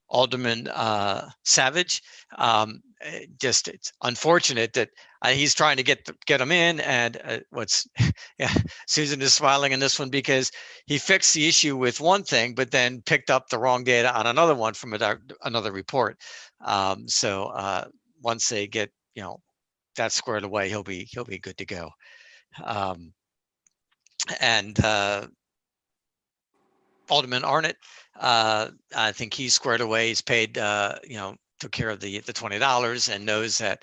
Alderman Savage, it's unfortunate that he's trying to get them in, and Susan is smiling on this one because he fixed the issue with one thing, but then picked up the wrong data on another one from another report. So once they get, that squared away, he'll be good to go. And Alderman Arnott, I think he's squared away. He's paid, took care of the $20 and knows that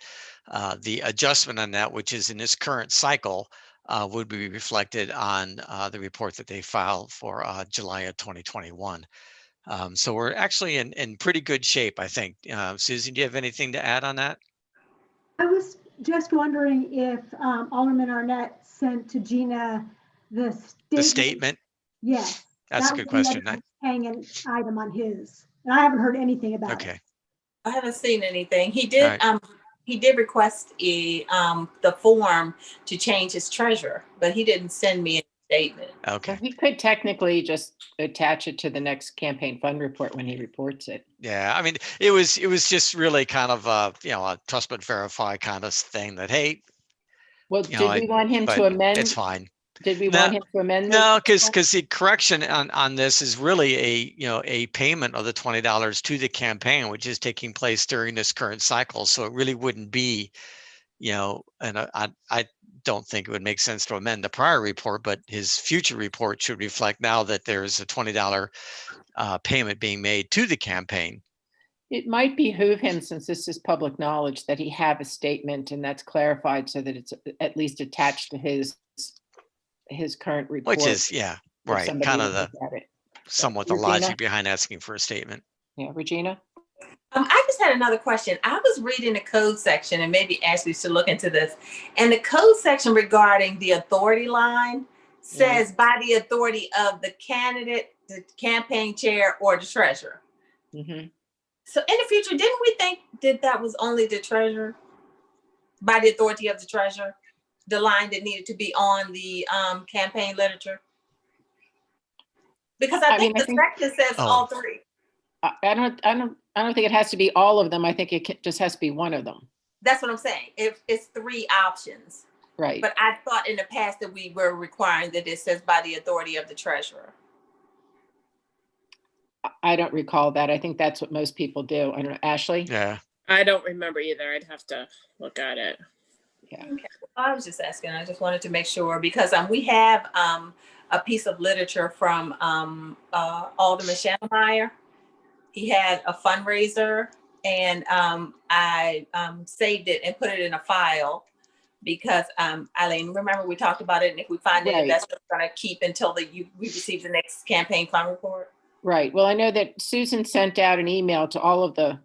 the adjustment on that, which is in this current cycle, would be reflected on the report that they filed for July of 2021. So we're actually in pretty good shape, I think. Susan, do you have anything to add on that? I was just wondering if Alderman Arnett sent to Gina the statement. The statement? Yes. That's a good question. Hanging item on his. And I haven't heard anything about it. Okay. I haven't seen anything. He did. Right. He did request the form to change his treasurer, but he didn't send me a statement. Okay. Well, he could technically just attach it to the next campaign fund report when he reports it. Yeah, I mean, it was just really kind of a trust but verify kind of thing that, hey. Well, did we want him to amend? It's fine. Did we want him to amend? No, because the correction on this is really a payment of the $20 to the campaign, which is taking place during this current cycle. So it really wouldn't be, and I don't think it would make sense to amend the prior report, but his future report should reflect now that there's a $20 payment being made to the campaign. It might behoove him, since this is public knowledge, that he have a statement and that's clarified so that it's at least attached to his current report. Which is, right, kind of somewhat the Regina? logic behind asking for a statement. Yeah, Regina? I just had another question. I was reading the code section, and maybe Ashley should look into this. And the code section regarding the authority line says by the authority of the candidate, the campaign chair, or the treasurer. Mm-hmm. So in the future, didn't we think that was only the treasurer? By the authority of the treasurer? The line that needed to be on the campaign literature? Because I think the section says all three. I don't think it has to be all of them. I think it just has to be one of them. That's what I'm saying. It's three options. Right. But I thought in the past that we were requiring that it says by the authority of the treasurer. I don't recall that. I think that's what most people do. I don't know, Ashley? Yeah. I don't remember either. I'd have to look at it. Yeah. Okay. I was just asking. I just wanted to make sure, because we have a piece of literature from Alderman Schannemeyer. He had a fundraiser, and I saved it and put it in a file because Eileen, remember we talked about it, and if we find it, that's going to keep until we receive the next campaign fund report. Right. Well, I know that Susan sent out an email to all of the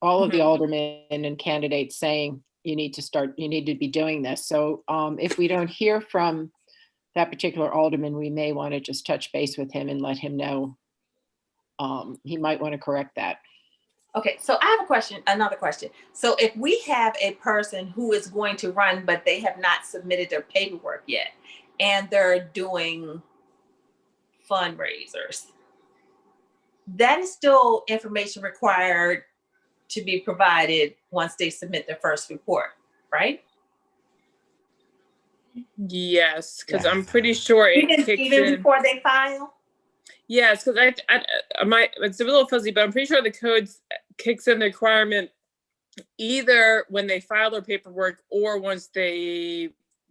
aldermen and candidates saying you need to be doing this. So if we don't hear from that particular alderman, we may want to just touch base with him and let him know. He might want to correct that. Okay, so I have another question. So if we have a person who is going to run, but they have not submitted their paperwork yet, and they're doing fundraisers, that is still information required to be provided once they submit their first report, right? Yes, because I'm pretty sure it kicks even in before they file. Yes, because it's a little fuzzy, but I'm pretty sure the code kicks in the requirement either when they file their paperwork or once they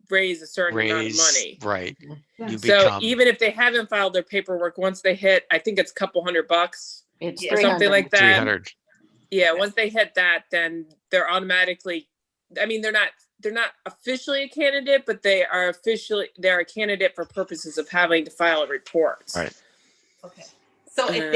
raise a certain amount of money. Right. Yeah. So even if they haven't filed their paperwork, once they hit, I think it's a couple $100. It's or something like that. 300. Yeah, once they hit that, then they're automatically. I mean, they're not officially a candidate, but they're a candidate for purposes of having to file a report. Right. Okay. So if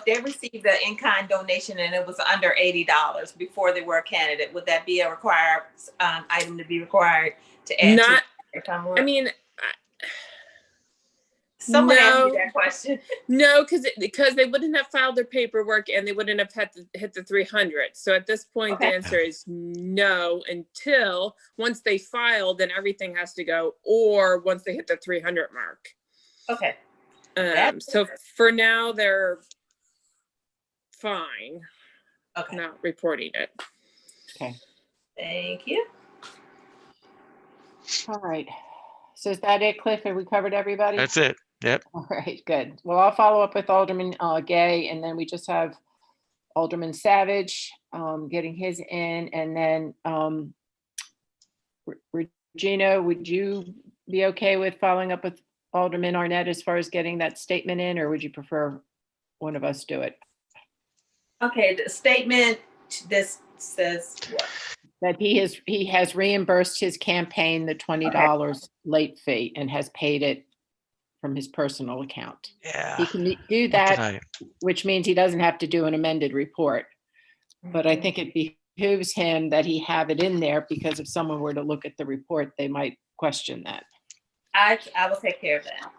they received the in-kind donation and it was under $80 before they were a candidate, would that be a required item to be required to add? I mean, someone asked me that question. No, because they wouldn't have filed their paperwork and they wouldn't have had to hit the 300. So at this point, the answer is no, until once they file, then everything has to go, or once they hit the 300 mark. Okay. So for now, they're fine. Okay. Not reporting it. Okay. Thank you. All right. So is that it, Cliff? Have we covered everybody? That's it. Yep. All right, good. Well, I'll follow up with Alderman Gay, and then we just have Alderman Savage, getting his in, and then Regina, would you be okay with following up with Alderman Arnett as far as getting that statement in, or would you prefer one of us do it? Okay, the statement, this says what? That he has reimbursed his campaign the $20 late fee and has paid it from his personal account. Yeah. He can do that, which means he doesn't have to do an amended report. But I think it behooves him that he have it in there, because if someone were to look at the report, they might question that. I will take care of that.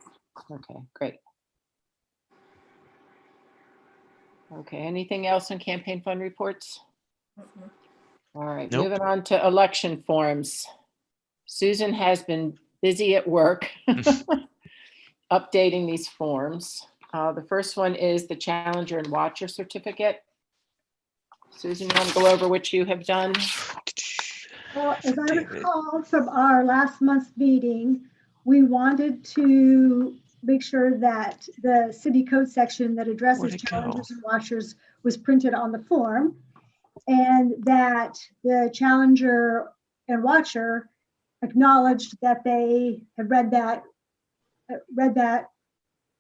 Okay, great. Okay, anything else on campaign fund reports? Mhm. All right, Nope. moving on to election forms. Susan has been busy at work updating these forms. The first one is the Challenger and Watcher certificate. Susan, you want to go over what you have done? Well, as I recall from our last month's meeting, we wanted to make sure that the city code section that addresses challengers and watchers was printed on the form, and that the challenger and watcher acknowledged that they have read that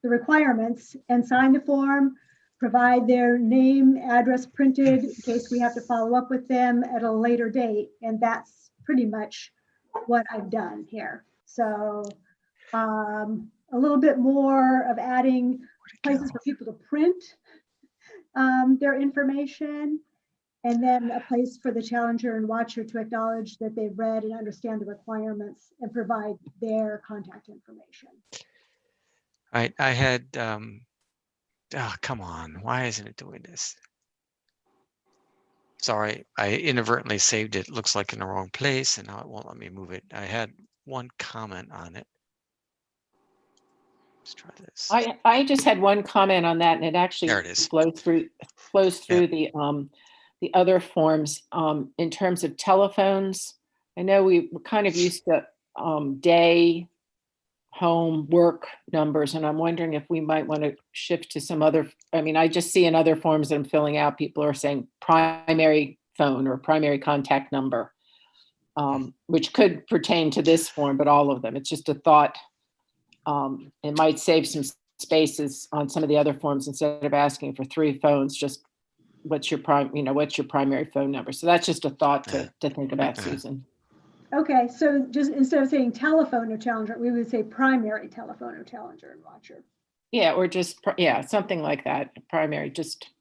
the requirements and signed the form, provide their name, address printed in case we have to follow up with them at a later date. And that's pretty much what I've done here. So a little bit more of adding places for people to print their information, and then a place for the challenger and watcher to acknowledge that they've read and understand the requirements and provide their contact information. All right, I had, oh, come on, why isn't it doing this? Sorry, I inadvertently saved it. Looks like in the wrong place, and now it won't let me move it. I had one comment on it. Let's try this. I just had one comment on that, and it actually There it is. flows through the other forms. In terms of telephones, I know we're kind of used to day, home, work numbers, and I'm wondering if we might want to shift to some other. I mean, I just see in other forms that I'm filling out, people are saying primary phone or primary contact number, which could pertain to this form, but all of them. It's just a thought. It might save some spaces on some of the other forms instead of asking for 3 phones. Just what's your primary phone number? So that's just a thought to think about, Susan. Okay, so just instead of saying telephone or challenger, we would say primary telephone or challenger and watcher. Yeah, or just something like that. Primary, just,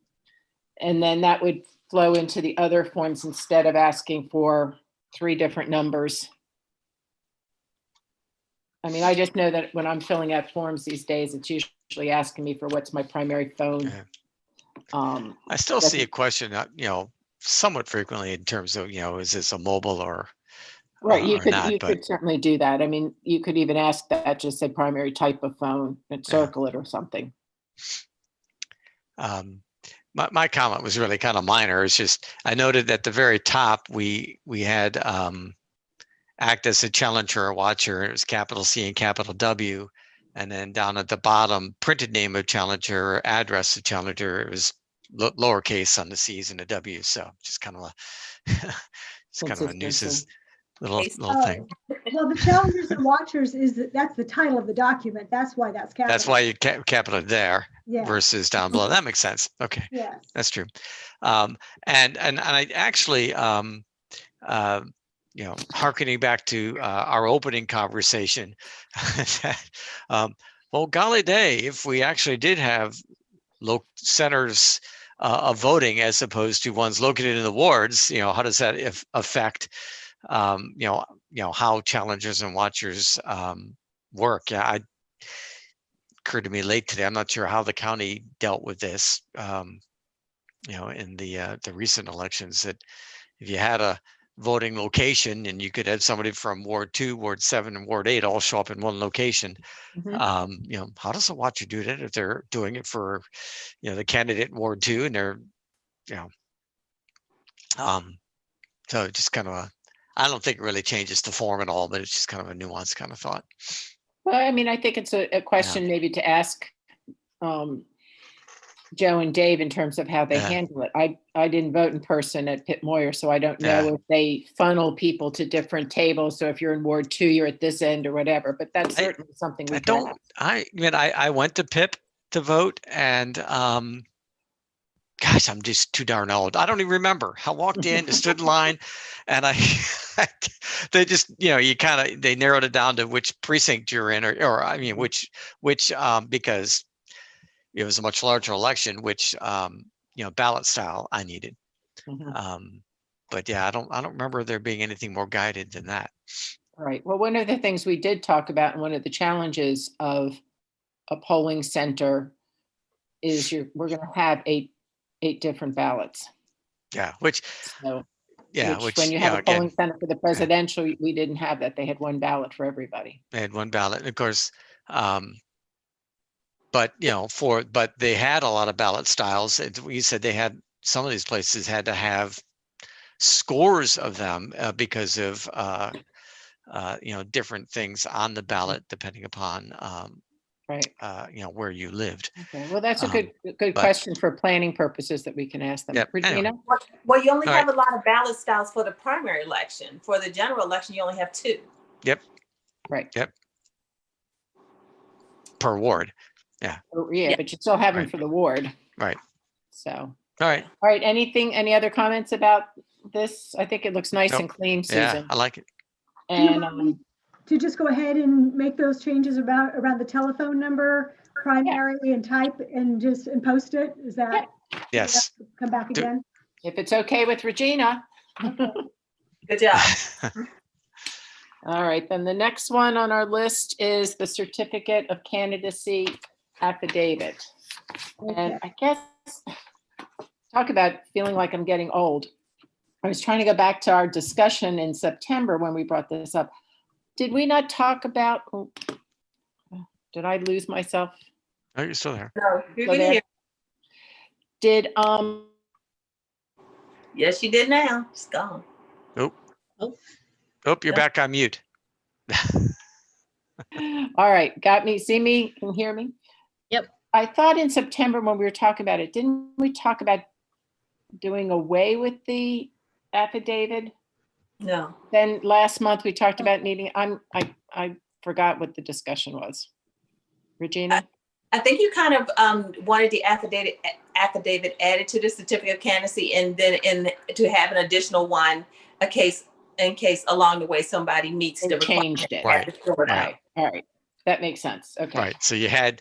and then that would flow into the other forms instead of asking for 3 different numbers. I mean, I just know that when I'm filling out forms these days, it's usually asking me for what's my primary phone. I still see a question, somewhat frequently in terms of, is this a mobile or right? You not, could certainly do that. I mean, you could even ask that, just say primary type of phone and circle it or something. My comment was really kind of minor. It's just I noted at the very top we had act as a challenger or watcher. It was capital C and capital W, and then down at the bottom, printed name of challenger, address of challenger. It was lowercase on the C's and the W's. So just kind of a nuisance little thing. Well, the challengers and watchers that's the title of the document. That's why that's capital. That's why you capital there versus down below. That makes sense. Okay. Yes. That's true. And I actually, hearkening back to our opening conversation, well, golly day, if we actually did have centers of voting as opposed to ones located in the wards, how does that affect, how challengers and watchers work? Yeah, it occurred to me late today. I'm not sure how the county dealt with this, in the recent elections, that if you had a voting location and you could have somebody from Ward 2, Ward 7, and Ward 8 all show up in one location, how does a watcher do that if they're doing it for, the candidate in Ward 2 and they're, so just kind of I don't think it really changes the form at all, but it's just kind of a nuanced kind of thought. Well, I mean, I think it's a question maybe to ask Joe and Dave in terms of how they handle it. I didn't vote in person at Pitt Moyer, so I don't know if they funnel people to different tables. So if you're in Ward 2, you're at this end or whatever, but that's certainly something we can ask. I went to Pip to vote, and gosh, I'm just too darn old. I don't even remember. I walked in, stood in line, and they just, they narrowed it down to which precinct you're in, or I mean, which because it was a much larger election, which ballot style I needed. But yeah, I don't remember there being anything more guided than that. All right. Well, one of the things we did talk about, and one of the challenges of a polling center is we're going to have eight different ballots. Yeah, which when you have a polling center for the presidential, we didn't have that. They had one ballot for everybody. They had one ballot, and of course. But but they had a lot of ballot styles. You said they had, some of these places had to have scores of them because of different things on the ballot depending upon where you lived. Okay. Well, that's a good question for planning purposes that we can ask them. Regina? Anyway. Well, you only have a lot of ballot styles for the primary election. For the general election, you only have 2. Yep. Right. Yep. Per ward. Yeah. But you still have them for the ward. Right. So. All right. Any other comments about this? I think it looks nice and clean, Susan. Yeah, I like it. And to just go ahead and make those changes around the telephone number, primary and type, and post it. Is that? Yes. Come back again. If it's okay with Regina. Good job. All right, then the next one on our list is the certificate of candidacy affidavit. And I guess, talk about feeling like I'm getting old. I was trying to go back to our discussion in September when we brought this up. Did we not talk about, did I lose myself? Oh, you're still there. No, you're here. Did, yes, you did now. It's gone. Oh, you're back on mute. All right, got me, see me, can hear me? Yep. I thought in September when we were talking about it, didn't we talk about doing away with the affidavit? No. Then last month we talked about needing, I forgot what the discussion was. Regina? I think you kind of wanted the affidavit added to the certificate of candidacy, and then to have an additional one, in case along the way somebody meets the changed it. Right. All right. That makes sense. Okay. Right. So you had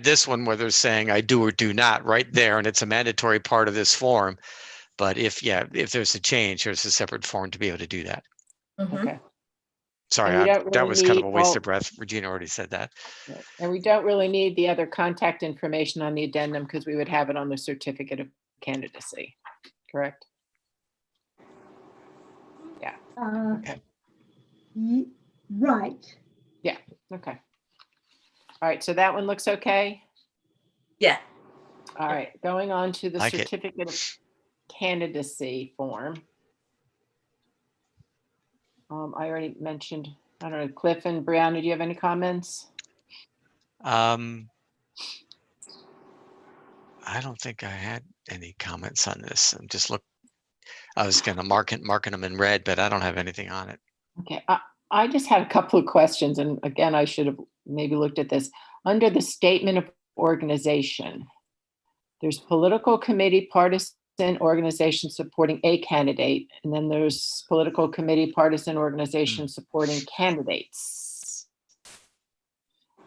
this one where they're saying I do or do not right there, and it's a mandatory part of this form. But if there's a change, there's a separate form to be able to do that. Okay. Sorry, that was kind of a waste of breath. Regina already said that. And we don't really need the other contact information on the addendum because we would have it on the certificate of candidacy, correct? Yeah. Okay. Right. Yeah. Okay. All right. So that one looks okay. Yeah. All right. Going on to the Like certificate of candidacy form. I already mentioned, I don't know, Cliff and Brianna, do you have any comments? I don't think I had any comments on this. I was kind of marking them in red, but I don't have anything on it. Okay, I just had a couple of questions, and again, I should have maybe looked at this. Under the statement of organization, there's political committee, partisan organization supporting a candidate, and then there's political committee, partisan organization supporting candidates.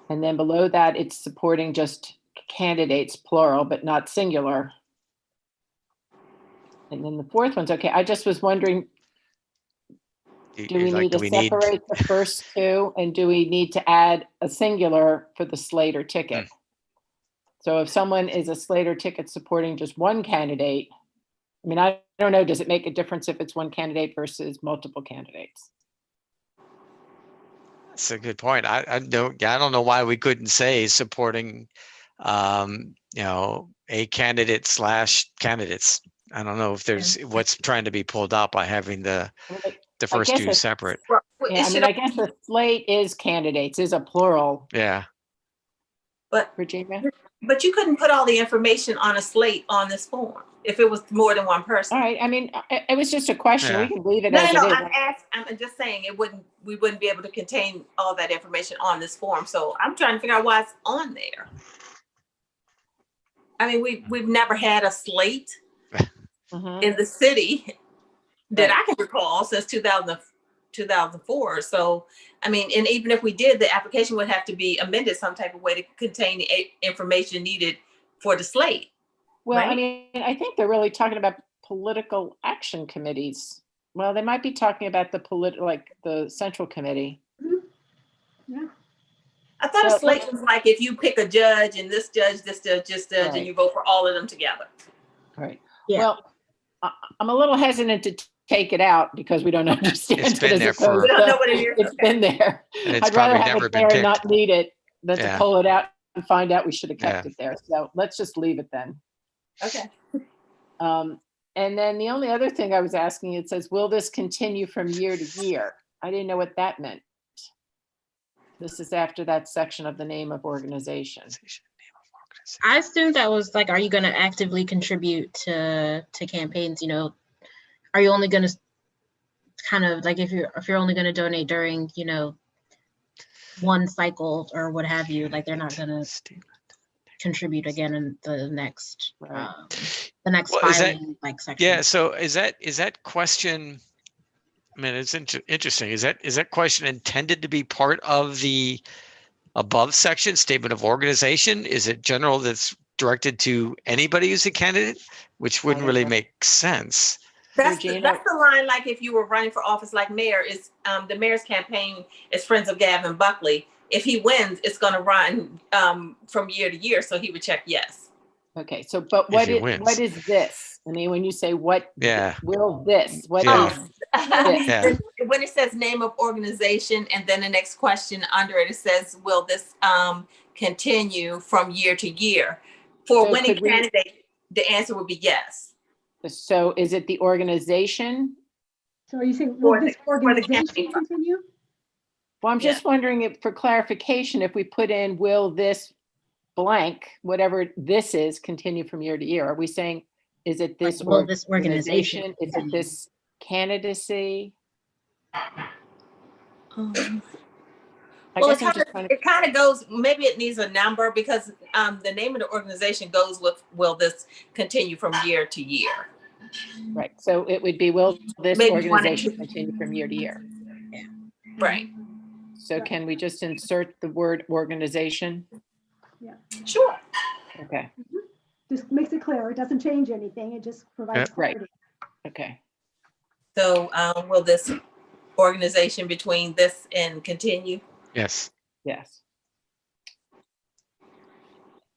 And then below that, it's supporting just candidates, plural, but not singular. And then the fourth one's okay. I just was wondering, do we need to separate the first two, and do we need to add a singular for the Slater ticket? So if someone is a Slater ticket supporting just one candidate, I mean, I don't know, does it make a difference if it's one candidate versus multiple candidates? That's a good point. I don't know why we couldn't say supporting, a candidate / candidates. I don't know if there's what's trying to be pulled out by having the first two separate. Yeah, I mean, I guess the slate is candidates, is a plural. Yeah. But Virginia? But you couldn't put all the information on a slate on this form if it was more than one person. All right, I mean, it was just a question. We Yeah. can leave it No, as no, it is. I'm just saying we wouldn't be able to contain all that information on this form. So I'm trying to figure out why it's on there. I mean, we've never had a slate Mhm. in the city that Right. I can recall since 2004. So, I mean, and even if we did, the application would have to be amended some type of way to contain the information needed for the slate. Well, I right? mean, I think they're really talking about political action committees. Well, they might be talking about like the central committee. Yeah. I thought Well, a slate was like if you pick a judge and this judge, this judge, and Right. you vote for all of them together. Right. Yeah. Well, I'm a little hesitant to take it out because we don't understand It's it been as there opposed We don't to- know what it is. It's been there. And it's I'd rather probably have never it been there and not picked. need it than Yeah. to pull it out and find out we should have kept Yeah. it there. So let's just leave it then. Okay. And then the only other thing I was asking, it says, will this continue from year to year? I didn't know what that meant. This is after that section of the name of organization. I assumed that was like, are you going to actively contribute to campaigns? You know, are you only going to kind of like if you're only going to donate during, you know, one cycle or what have you, like they're not going to contribute again in the next Right. Well, is that- filing like section. Yeah. So is that question? I mean, it's interesting. Is that question intended to be part of the above section statement of organization? Is it general that's directed to anybody who's a candidate, which wouldn't don't really know. make sense? That's Regina? the line. Like if you were running for office, like mayor, is the mayor's campaign is Friends of Gavin Buckley. If he wins, it's going to run from year to year. So he would check yes. Okay, so, but If what he is, wins. what is this? I mean, when you say what, Yeah. will this, what Yeah. is, Yeah. When it says name of organization and then the next question under it, it says, will this continue from year to year? For So winning could we- candidate, the answer would be yes. so is it the organization? So are you saying, For will this the organization campaign. continue? Well, I'm just wondering if, for clarification, if we put in, will this blank, whatever this is, continue from year to year? Are we saying, is it this Like, will this organization Is it this candidacy? I Well, guess I'm just trying to, it kind of goes, maybe it needs a number because the name of the organization goes with, will this continue from year to year? right, so it would be, will this Maybe one or organization two. continue from year to year? Right. So can we just insert the word organization? Sure. Okay, Just makes it clear. It doesn't change anything. It just provides Right. clarity. okay. So will this organization between this and continue? Yes. Yes.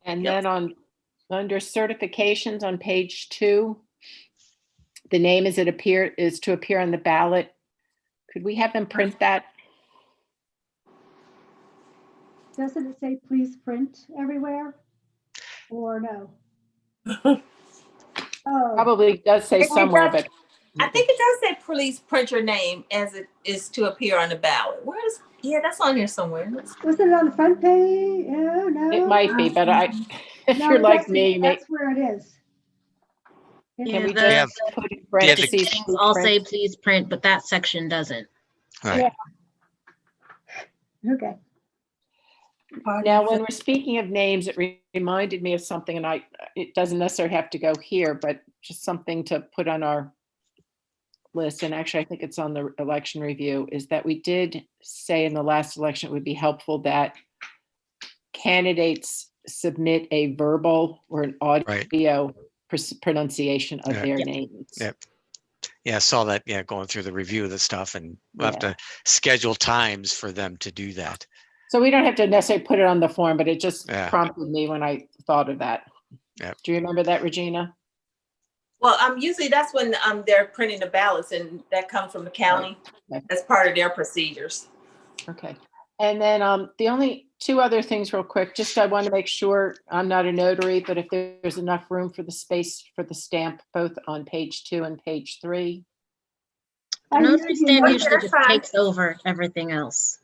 And Yep. then under certifications on page 2, the name is to appear on the ballot. Could we have them print that? Doesn't it say please print everywhere? Or no? Oh, Probably does say It somewhere, does. but I think it does say please print your name as it is to appear on the ballot. Yeah, that's on here somewhere. wasn't it on the front page? Oh, no. it might be, but if No, you're it like doesn't. me, That's where it is. can we Yeah, just put in the parentheses? things please all print? say please print, but that section doesn't. Right. Okay. Now, when we're speaking of names, it reminded me of something, and it doesn't necessarily have to go here, but just something to put on our list. And actually, I think it's on the election review, is that we did say in the last election, it would be helpful that candidates submit a verbal or an audio pronunciation of Yeah. their Yep. names. Yep. Yeah, I saw that. Yeah, going through the review of the stuff, and we'll have Yeah. to schedule times for them to do that. So we don't have to necessarily put it on the form, but it just Yeah. prompted me when I thought of that. Yep. Do you remember that, Regina? Well, usually that's when they're printing the ballots and that comes from the county. Right. As part of their procedures. Okay. And then the only 2 other things real quick, just I want to make sure I'm not a notary, but if there's enough room for the space for the stamp, both on page 2 and page 3. I Notary usually stamp know usually that's just fine. takes over everything else.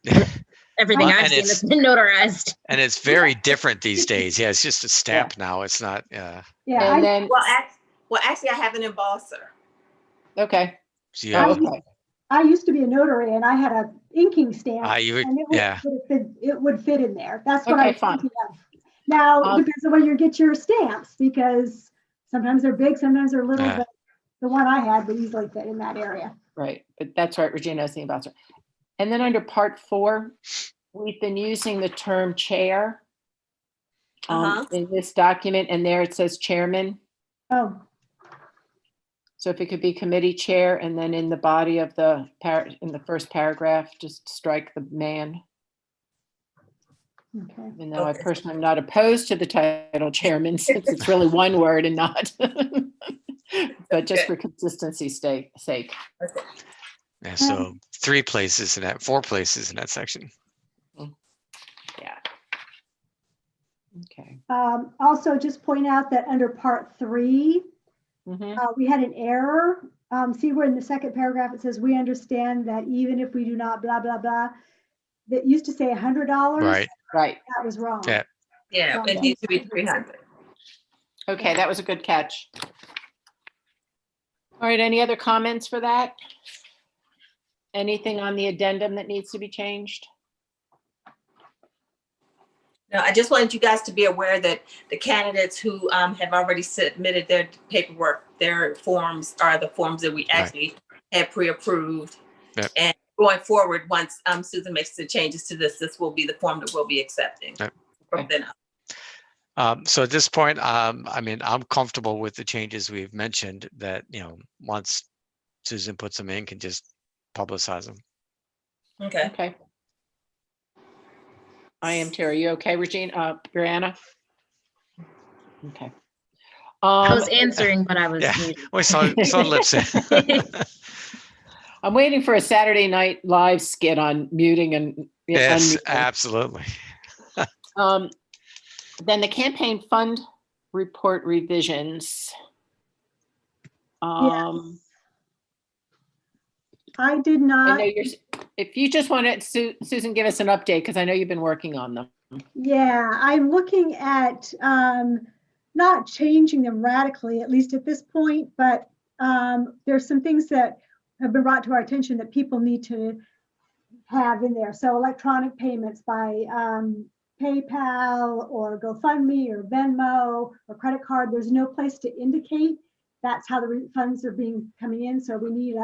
everything Well, I've and seen it's- that's been notarized. And it's very different these days. Yeah, it's just a stamp now. It's not. Yeah, And then, Well, actually, I have an embosser. okay. So you have, Okay. I used to be a notary and I had a inking stamp. you would, and yeah. it would fit in there. That's what I Okay, was fine. thinking of. Now, Um, it depends on where you get your stamps because sometimes they're big, sometimes they're little, but the one I had would easily fit in that area. Right, but that's right, Regina is the ambassador. And then under part 4, we've been using the term chair in this document, and there it says chairman. Oh, So if it could be committee chair, and then in the body of the in the first paragraph, just strike the man. okay. Even though I personally am not opposed to the title chairman, since it's really one word and not, but just for consistency's sake. Yeah, so 3 places in that, 4 places in that section. Yeah. Okay. Also, just point out that under part 3, we had an error. See where in the second paragraph it says, we understand that even if we do not blah, blah, blah, that used to say $100. Right. Right. That was wrong. Yeah. Yeah, it needs to be 300. Okay, that was a good catch. All right, any other comments for that? Anything on the addendum that needs to be changed? No, I just wanted you guys to be aware that the candidates who have already submitted their paperwork, their forms are the forms that we actually had pre-approved. Yep. And going forward, once Susan makes the changes to this will be the form that we'll be accepting from then on. So at this point, I mean, I'm comfortable with the changes we've mentioned that, once Susan puts them in, can just publicize them. Okay. Okay. I am too. Are you okay, Regina? Brianna? Okay. I was answering, but I was muted. We saw lips in. I'm waiting for a Saturday Night Live skit on muting and Yes, unmuting. absolutely. Then the campaign fund report revisions. Yes. I did not. I know if you just want to, Susan, give us an update, because I know you've been working on them. Yeah, I'm looking at not changing them radically, at least at this point, but there's some things that have been brought to our attention that people need to have in there. So electronic payments by PayPal or GoFundMe or Venmo or credit card, there's no place to indicate that's how the funds are coming in. So we need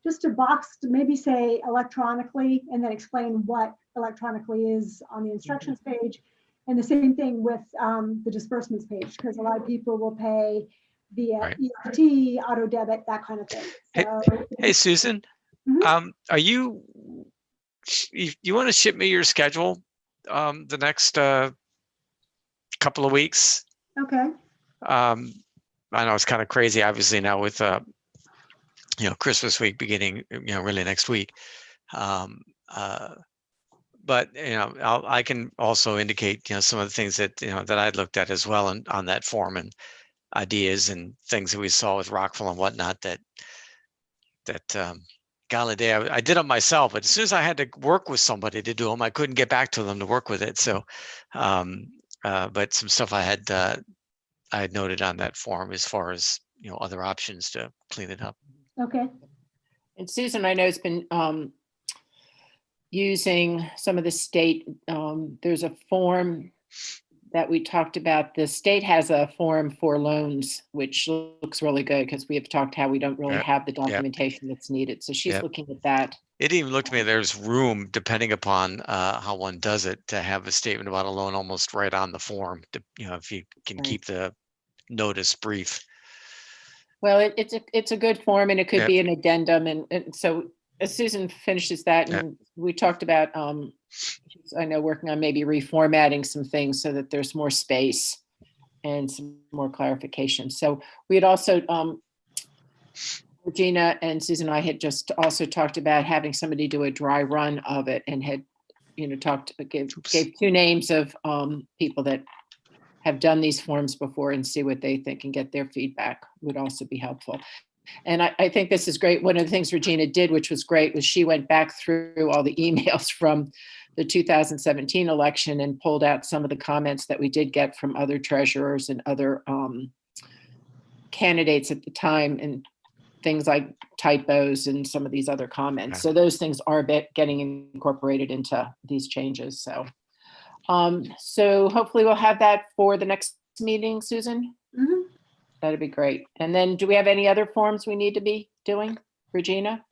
just a box to maybe say electronically and then explain what electronically is on the instructions page. And the same thing with the disbursements page, because a lot of people will pay via EFT, auto debit, that kind of thing. So, hey Susan, are you want to ship me your schedule the next couple of weeks? Okay. I know it's kind of crazy, obviously, now with Christmas week beginning, really next week. But I can also indicate some of the things that that I'd looked at as well on that form, and ideas and things that we saw with Rockville and whatnot that golly day, I did them myself, but as soon as I had to work with somebody to do them, I couldn't get back to them to work with it. So but some stuff I had noted on that form as far as other options to clean it up. Okay. And Susan, I know, has been using some of the state, there's a form that we talked about. The state has a form for loans, which looks really good, because we have talked how we don't really have the documentation that's needed. So she's looking at that. It even looked to me, there's room, depending upon how one does it, to have a statement about a loan almost right on the form, if you can keep the notice brief. Well, it's a good form, and it could be an addendum. And so as Susan finishes that, and we talked about, I know, working on maybe reformatting some things so that there's more space and some more clarification. So we had also, Regina and Susan and I had just also talked about having somebody do a dry run of it, and had, gave 2 names of people that have done these forms before, and see what they think and get their feedback would also be helpful. And I think this is great. One of the things Regina did, which was great, was she went back through all the emails from the 2017 election and pulled out some of the comments that we did get from other treasurers and other candidates at the time, and things like typos and some of these other comments. So those things are getting incorporated into these changes. So, so hopefully we'll have that for the next meeting, Susan. Mhm. That'd be great. And then do we have any other forms we need to be doing, Regina?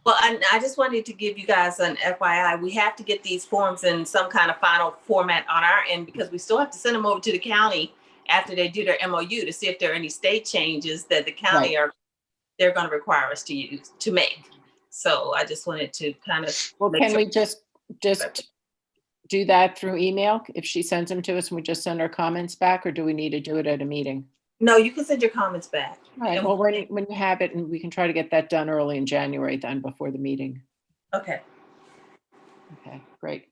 Well, I just wanted to give you guys an FYI. We have to get these forms in some kind of final format on our end, because we still have to send them over to the county after they do their MOU to see if there are any state changes that the county they're going to require us to make. So I just wanted to kind of. Well, can we just do that through email if she sends them to us and we just send our comments back, or do we need to do it at a meeting? No, you can send your comments back. All right. Well, when you have it, and we can try to get that done early in January then, before the meeting. Okay. Okay, great.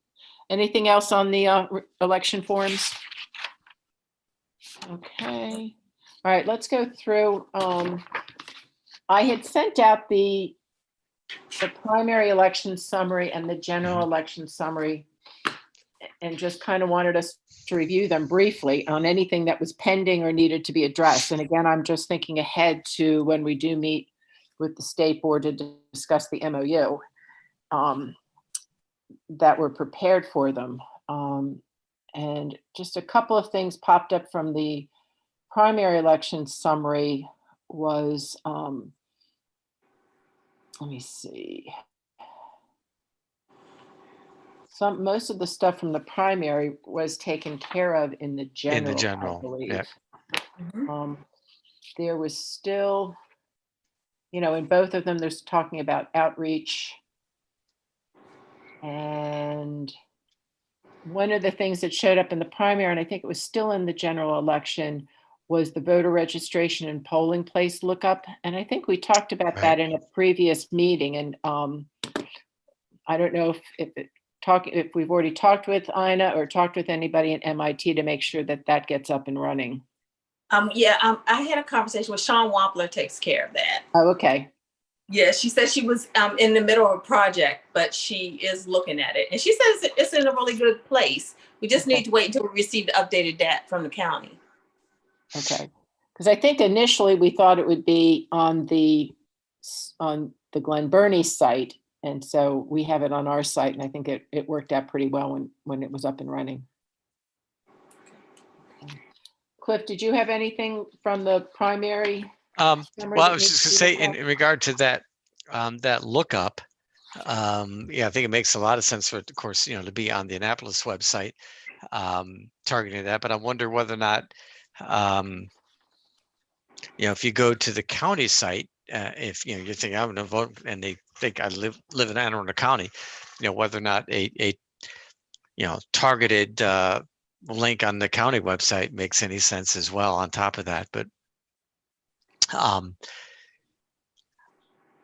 Anything else on the election forms? Okay. All right, let's go through. I had sent out the primary election summary and the general election summary, and just kind of wanted us to review them briefly on anything that was pending or needed to be addressed. And again, I'm just thinking ahead to when we do meet with the state board to discuss the MOU, that we're prepared for them. And just a couple of things popped up from the primary election summary was, let me see. Most of the stuff from the primary was taken care of in the general, I believe. Yeah. There was still, in both of them, there's talking about outreach. And one of the things that showed up in the primary, and I think it was still in the general election, was the voter registration and polling place lookup. And I think we talked about that in a previous meeting. And I don't know if we've already talked with Ina or talked with anybody at MIT to make sure that that gets up and running. I had a conversation with Sean Wampler, takes care of that. Oh, okay. Yeah, she said she was in the middle of a project, but she is looking at it. And she says it's in a really good place. We just need to wait until we receive the updated data from the county. Okay. Because I think initially we thought it would be on the Glen Burnie site. And so we have it on our site, and I think it worked out pretty well when it was up and running. Okay. Cliff, did you have anything from the primary? Well, I was just going to say in regard to that, that lookup, I think it makes a lot of sense for it, of course, to be on the Annapolis website, targeting that. But I wonder whether or not, if you go to the county site, if you're thinking I'm going to vote, and they think I live in Anne Arundel County, whether or not a targeted link on the county website makes any sense as well on top of that. But well,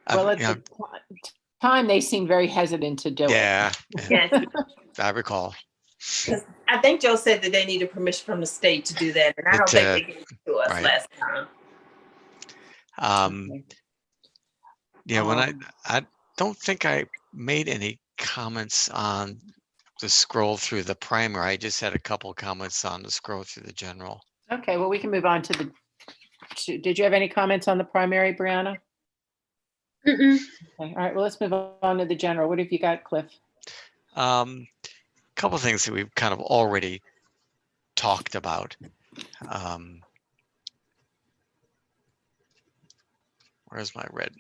at the time they seemed very hesitant to do it. Yes. I recall. I think Joe said that they needed permission from the state to do that, and I don't think they gave it to us last time. When I don't think I made any comments on the scroll through the primary. I just had a couple of comments on the scroll through the general. Okay, well, we can move on to did you have any comments on the primary, Brianna? Mm-mm. Okay, all right, well, let's move on to the general. What have you got, Cliff? Couple of things that we've kind of already talked about. Where's my red?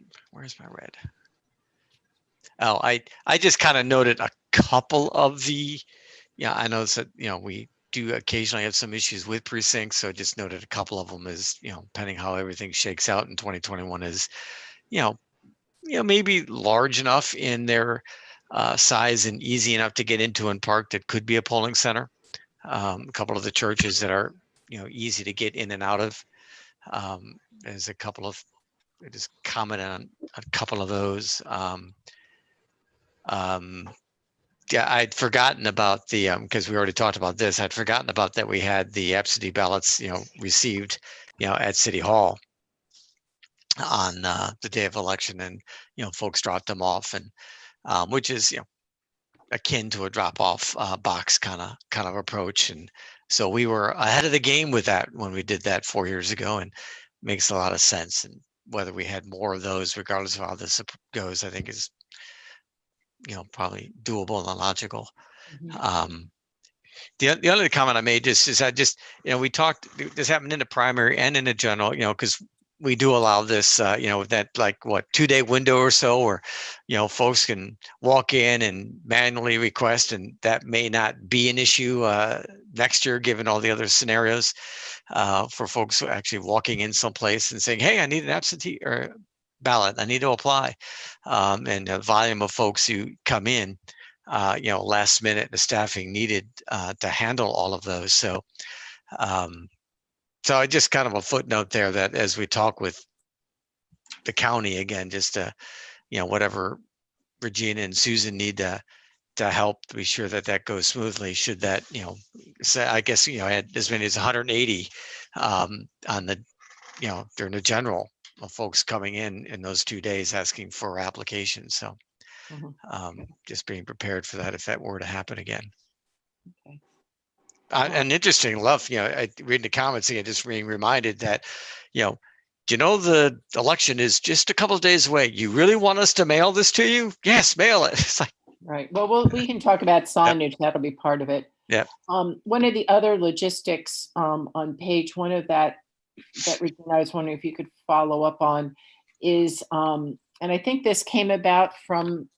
Oh, I just kind of noted a couple of the, I know that, we do occasionally have some issues with precincts. So just noted a couple of them as, depending how everything shakes out in 2021 is, maybe large enough in their size and easy enough to get into and park that could be a polling center. A couple of the churches that are, easy to get in and out of. There's a couple of, I just commented on a couple of those. I'd forgotten about the, because we already talked about this, I'd forgotten about that we had the absentee ballots, received, at City Hall on the day of election, and, folks dropped them off, and which is, akin to a drop-off box kind of approach. And so we were ahead of the game with that when we did that 4 years ago, and makes a lot of sense. And whether we had more of those, regardless of how this goes, I think is, probably doable and logical. The only comment I made is I just, we talked, this happened in the primary and in the general, because we do allow this, that 2-day window or so where, folks can walk in and manually request, and that may not be an issue next year, given all the other scenarios for folks actually walking in someplace and saying, hey, I need an absentee or ballot, I need to apply. And the volume of folks who come in, last minute, the staffing needed to handle all of those. So, so I just kind of a footnote there that as we talk with the county again, just to, whatever Regina and Susan need to help be sure that goes smoothly. Should that, say, I guess, I had as many as 180 on the, during the general of folks coming in those 2 days asking for applications. So just being prepared for that if that were to happen again. Okay. And interesting, love, I reading the comments again, just being reminded that, the election is just a couple of days away. You really want us to mail this to you? Yes, mail it. It's like, right. Well, we can talk about signage. Yep. That'll be part of it. Yeah. One of the other logistics on page 1 of that Regina, I was wondering if you could follow up on is, and I think this came about from,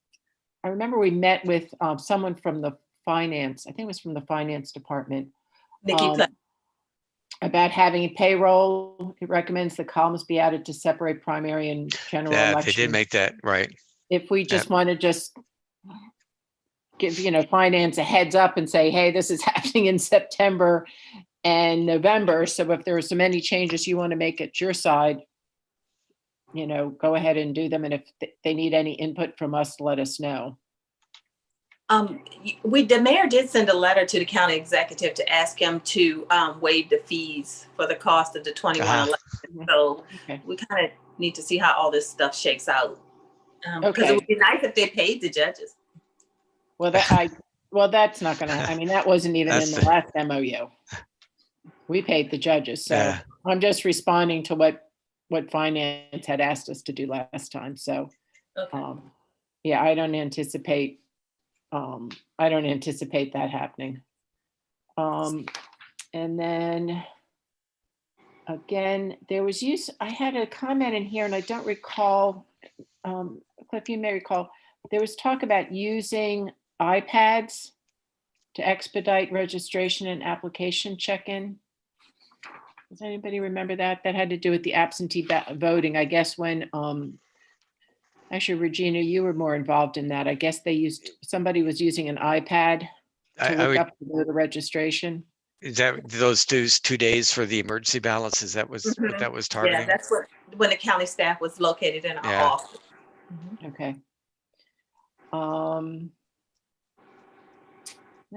I remember we met with someone from the finance, I think it was from the finance department, about having a payroll. It recommends the columns be added to separate primary and general elections. They did make that, right. If we just want to just give, finance a heads up and say, hey, this is happening in September and November. So if there are so many changes you want to make at your side, go ahead and do them. And if they need any input from us, let us know. The mayor did send a letter to the county executive to ask him to waive the fees for the cost of the 21 election. So we kind of need to see how all this stuff shakes out. Because it would be nice if they paid the judges. Well, that's not going to, that wasn't even in the last MOU. We paid the judges. So I'm just responding to what finance had asked us to do last time. So, I don't anticipate that happening. And then again, there was I had a comment in here and I don't recall, Cliff, you may recall, there was talk about using iPads to expedite registration and application check-in. Does anybody remember that? That had to do with the absentee voting. I guess when, actually, Regina, you were more involved in that. I guess somebody was using an iPad to look up the registration. Is that those 2 days for the emergency ballots? Is that what that was targeting? Yeah, that's when the county staff was located in our office. Okay.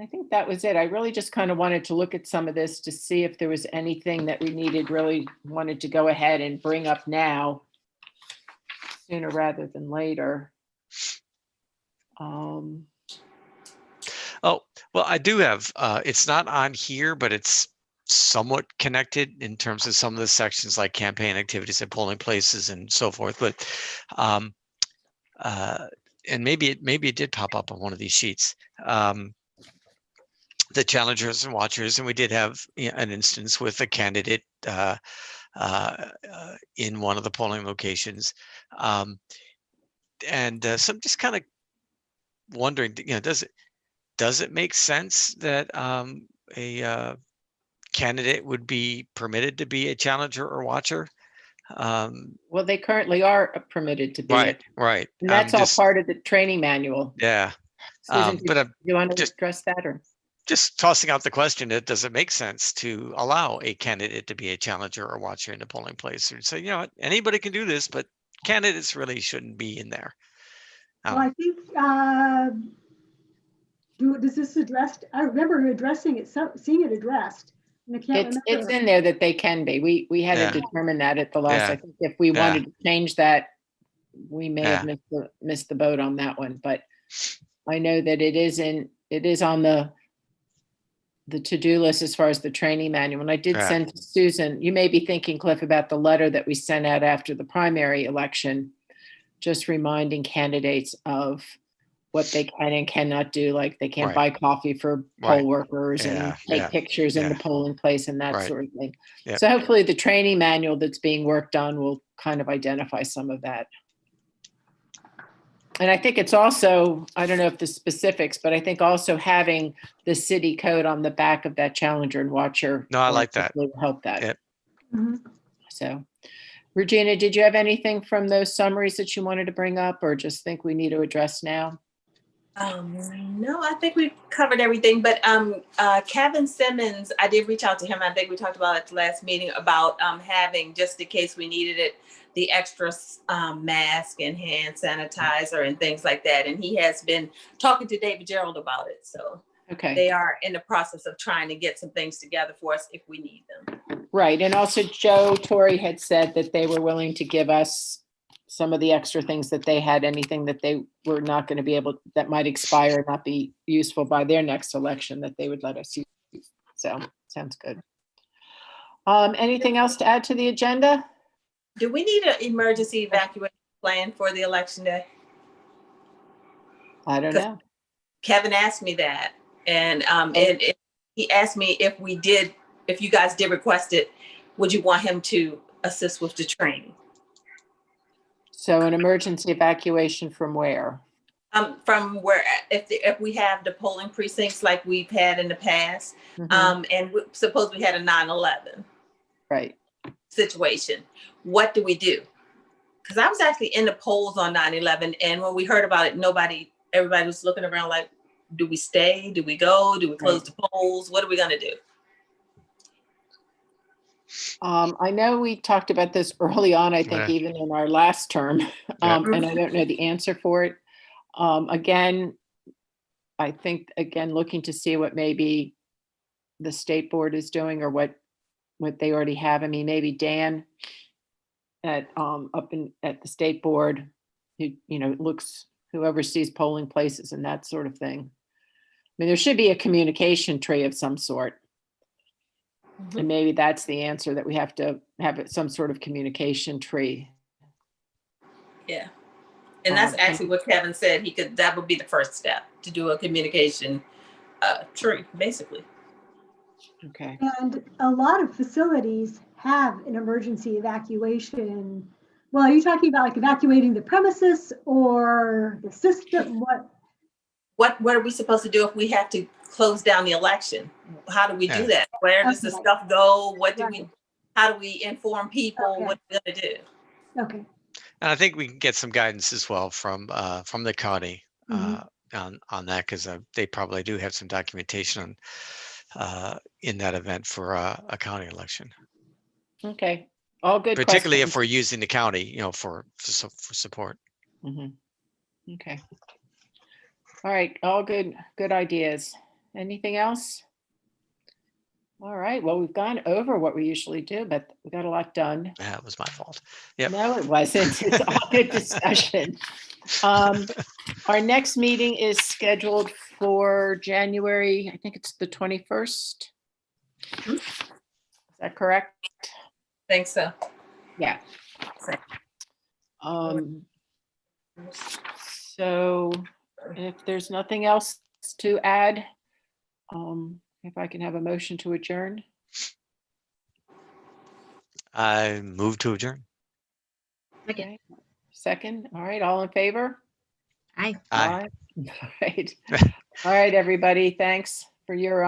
I think that was it. I really just kind of wanted to look at some of this to see if there was anything that we wanted to go ahead and bring up now, sooner rather than later. Well, I do have, it's not on here, but it's somewhat connected in terms of some of the sections like campaign activities at polling places and so forth. But, and maybe it did pop up on one of these sheets. The challengers and watchers, and we did have an instance with a candidate in one of the polling locations. So I'm just kind of wondering, does it make sense that a candidate would be permitted to be a challenger or watcher? Well, they currently are permitted to be. Right. And that's all part of the training manual. Yeah. Susan, do you want to address that, or? Just tossing out the question, does it make sense to allow a candidate to be a challenger or watcher in the polling place? And so, anybody can do this, but candidates really shouldn't be in there. Well, I think, does this addressed? I remember addressing it, seeing it addressed. And I can't remember. It's in there that they can be. We had to determine that at the last. I think if we wanted to change that, we may have missed the boat on that one. But I know that it is on the to-do list as far as the training manual. And I did Yeah. send to Susan, you may be thinking, Cliff, about the letter that we sent out after the primary election, just reminding candidates of what they can and cannot do, like they can't buy coffee for poll workers and take pictures in the polling place and that sort of thing. Yep. So hopefully the training manual that's being worked on will kind of identify some of that. And I think it's also, I don't know if the specifics, but I think also having the city code on the back of that Challenger and Watcher. No, I like that. Will help that. Yep. So, Regina, did you have anything from those summaries that you wanted to bring up or just think we need to address now? No, I think we've covered everything, but Kevin Simmons, I did reach out to him. I think we talked about it at the last meeting about having, just in case we needed it, the extra mask and hand sanitizer and things like that. And he has been talking to David Gerald about it. So they are in the process of trying to get some things together for us if we need them. Right. And also Joe Torrey had said that they were willing to give us some of the extra things that they had, anything that they were not going to be able, that might expire, not be useful by their next election, that they would let us use. So sounds good. Anything else to add to the agenda? Do we need an emergency evacuation plan for the election day? I don't know. Kevin asked me that. And he asked me if you guys did request it, would you want him to assist with the training? So an emergency evacuation from where? From where, if we have the polling precincts like we've had in the past, and suppose we had a 9/11 situation, what do we do? Because I was actually in the polls on 9/11, and when we heard about it, everybody was looking around like, do we stay? Do we go? Do we close the polls? What are we gonna do? I know we talked about this early on, I think even in our last term, and I don't know the answer for it. Again, I think, looking to see what maybe the state board is doing or what they already have. I mean, maybe Dan at the state board, who oversees polling places and that sort of thing. I mean, there should be a communication tree of some sort. And maybe that's the answer, that we have to have some sort of communication tree. Yeah. And that's actually what Kevin said. That would be the first step, to do a communication tree, basically. Okay. And a lot of facilities have an emergency evacuation. Well, are you talking about like evacuating the premises or the system? What are we supposed to do if we have to close down the election? How do we do that? Where does the stuff go? How do we inform people? What are we gonna do? Okay. And I think we can get some guidance as well from the county on that, because they probably do have some documentation in that event for a county election. Okay. All good. Particularly questions. if we're using the county, for support. Okay. All right. All good ideas. Anything else? All right. Well, we've gone over what we usually do, but we got a lot done. That was my fault. Yep. No, it wasn't. It's all good discussion. Our next meeting is scheduled for January, I think it's the 21st. Is that correct? I think so. Yeah. So if there's nothing else to add, if I can have a motion to adjourn. I move to adjourn. Okay. Second. All right. All in favor? Aye. Aye. All right. All right, everybody. Thanks for your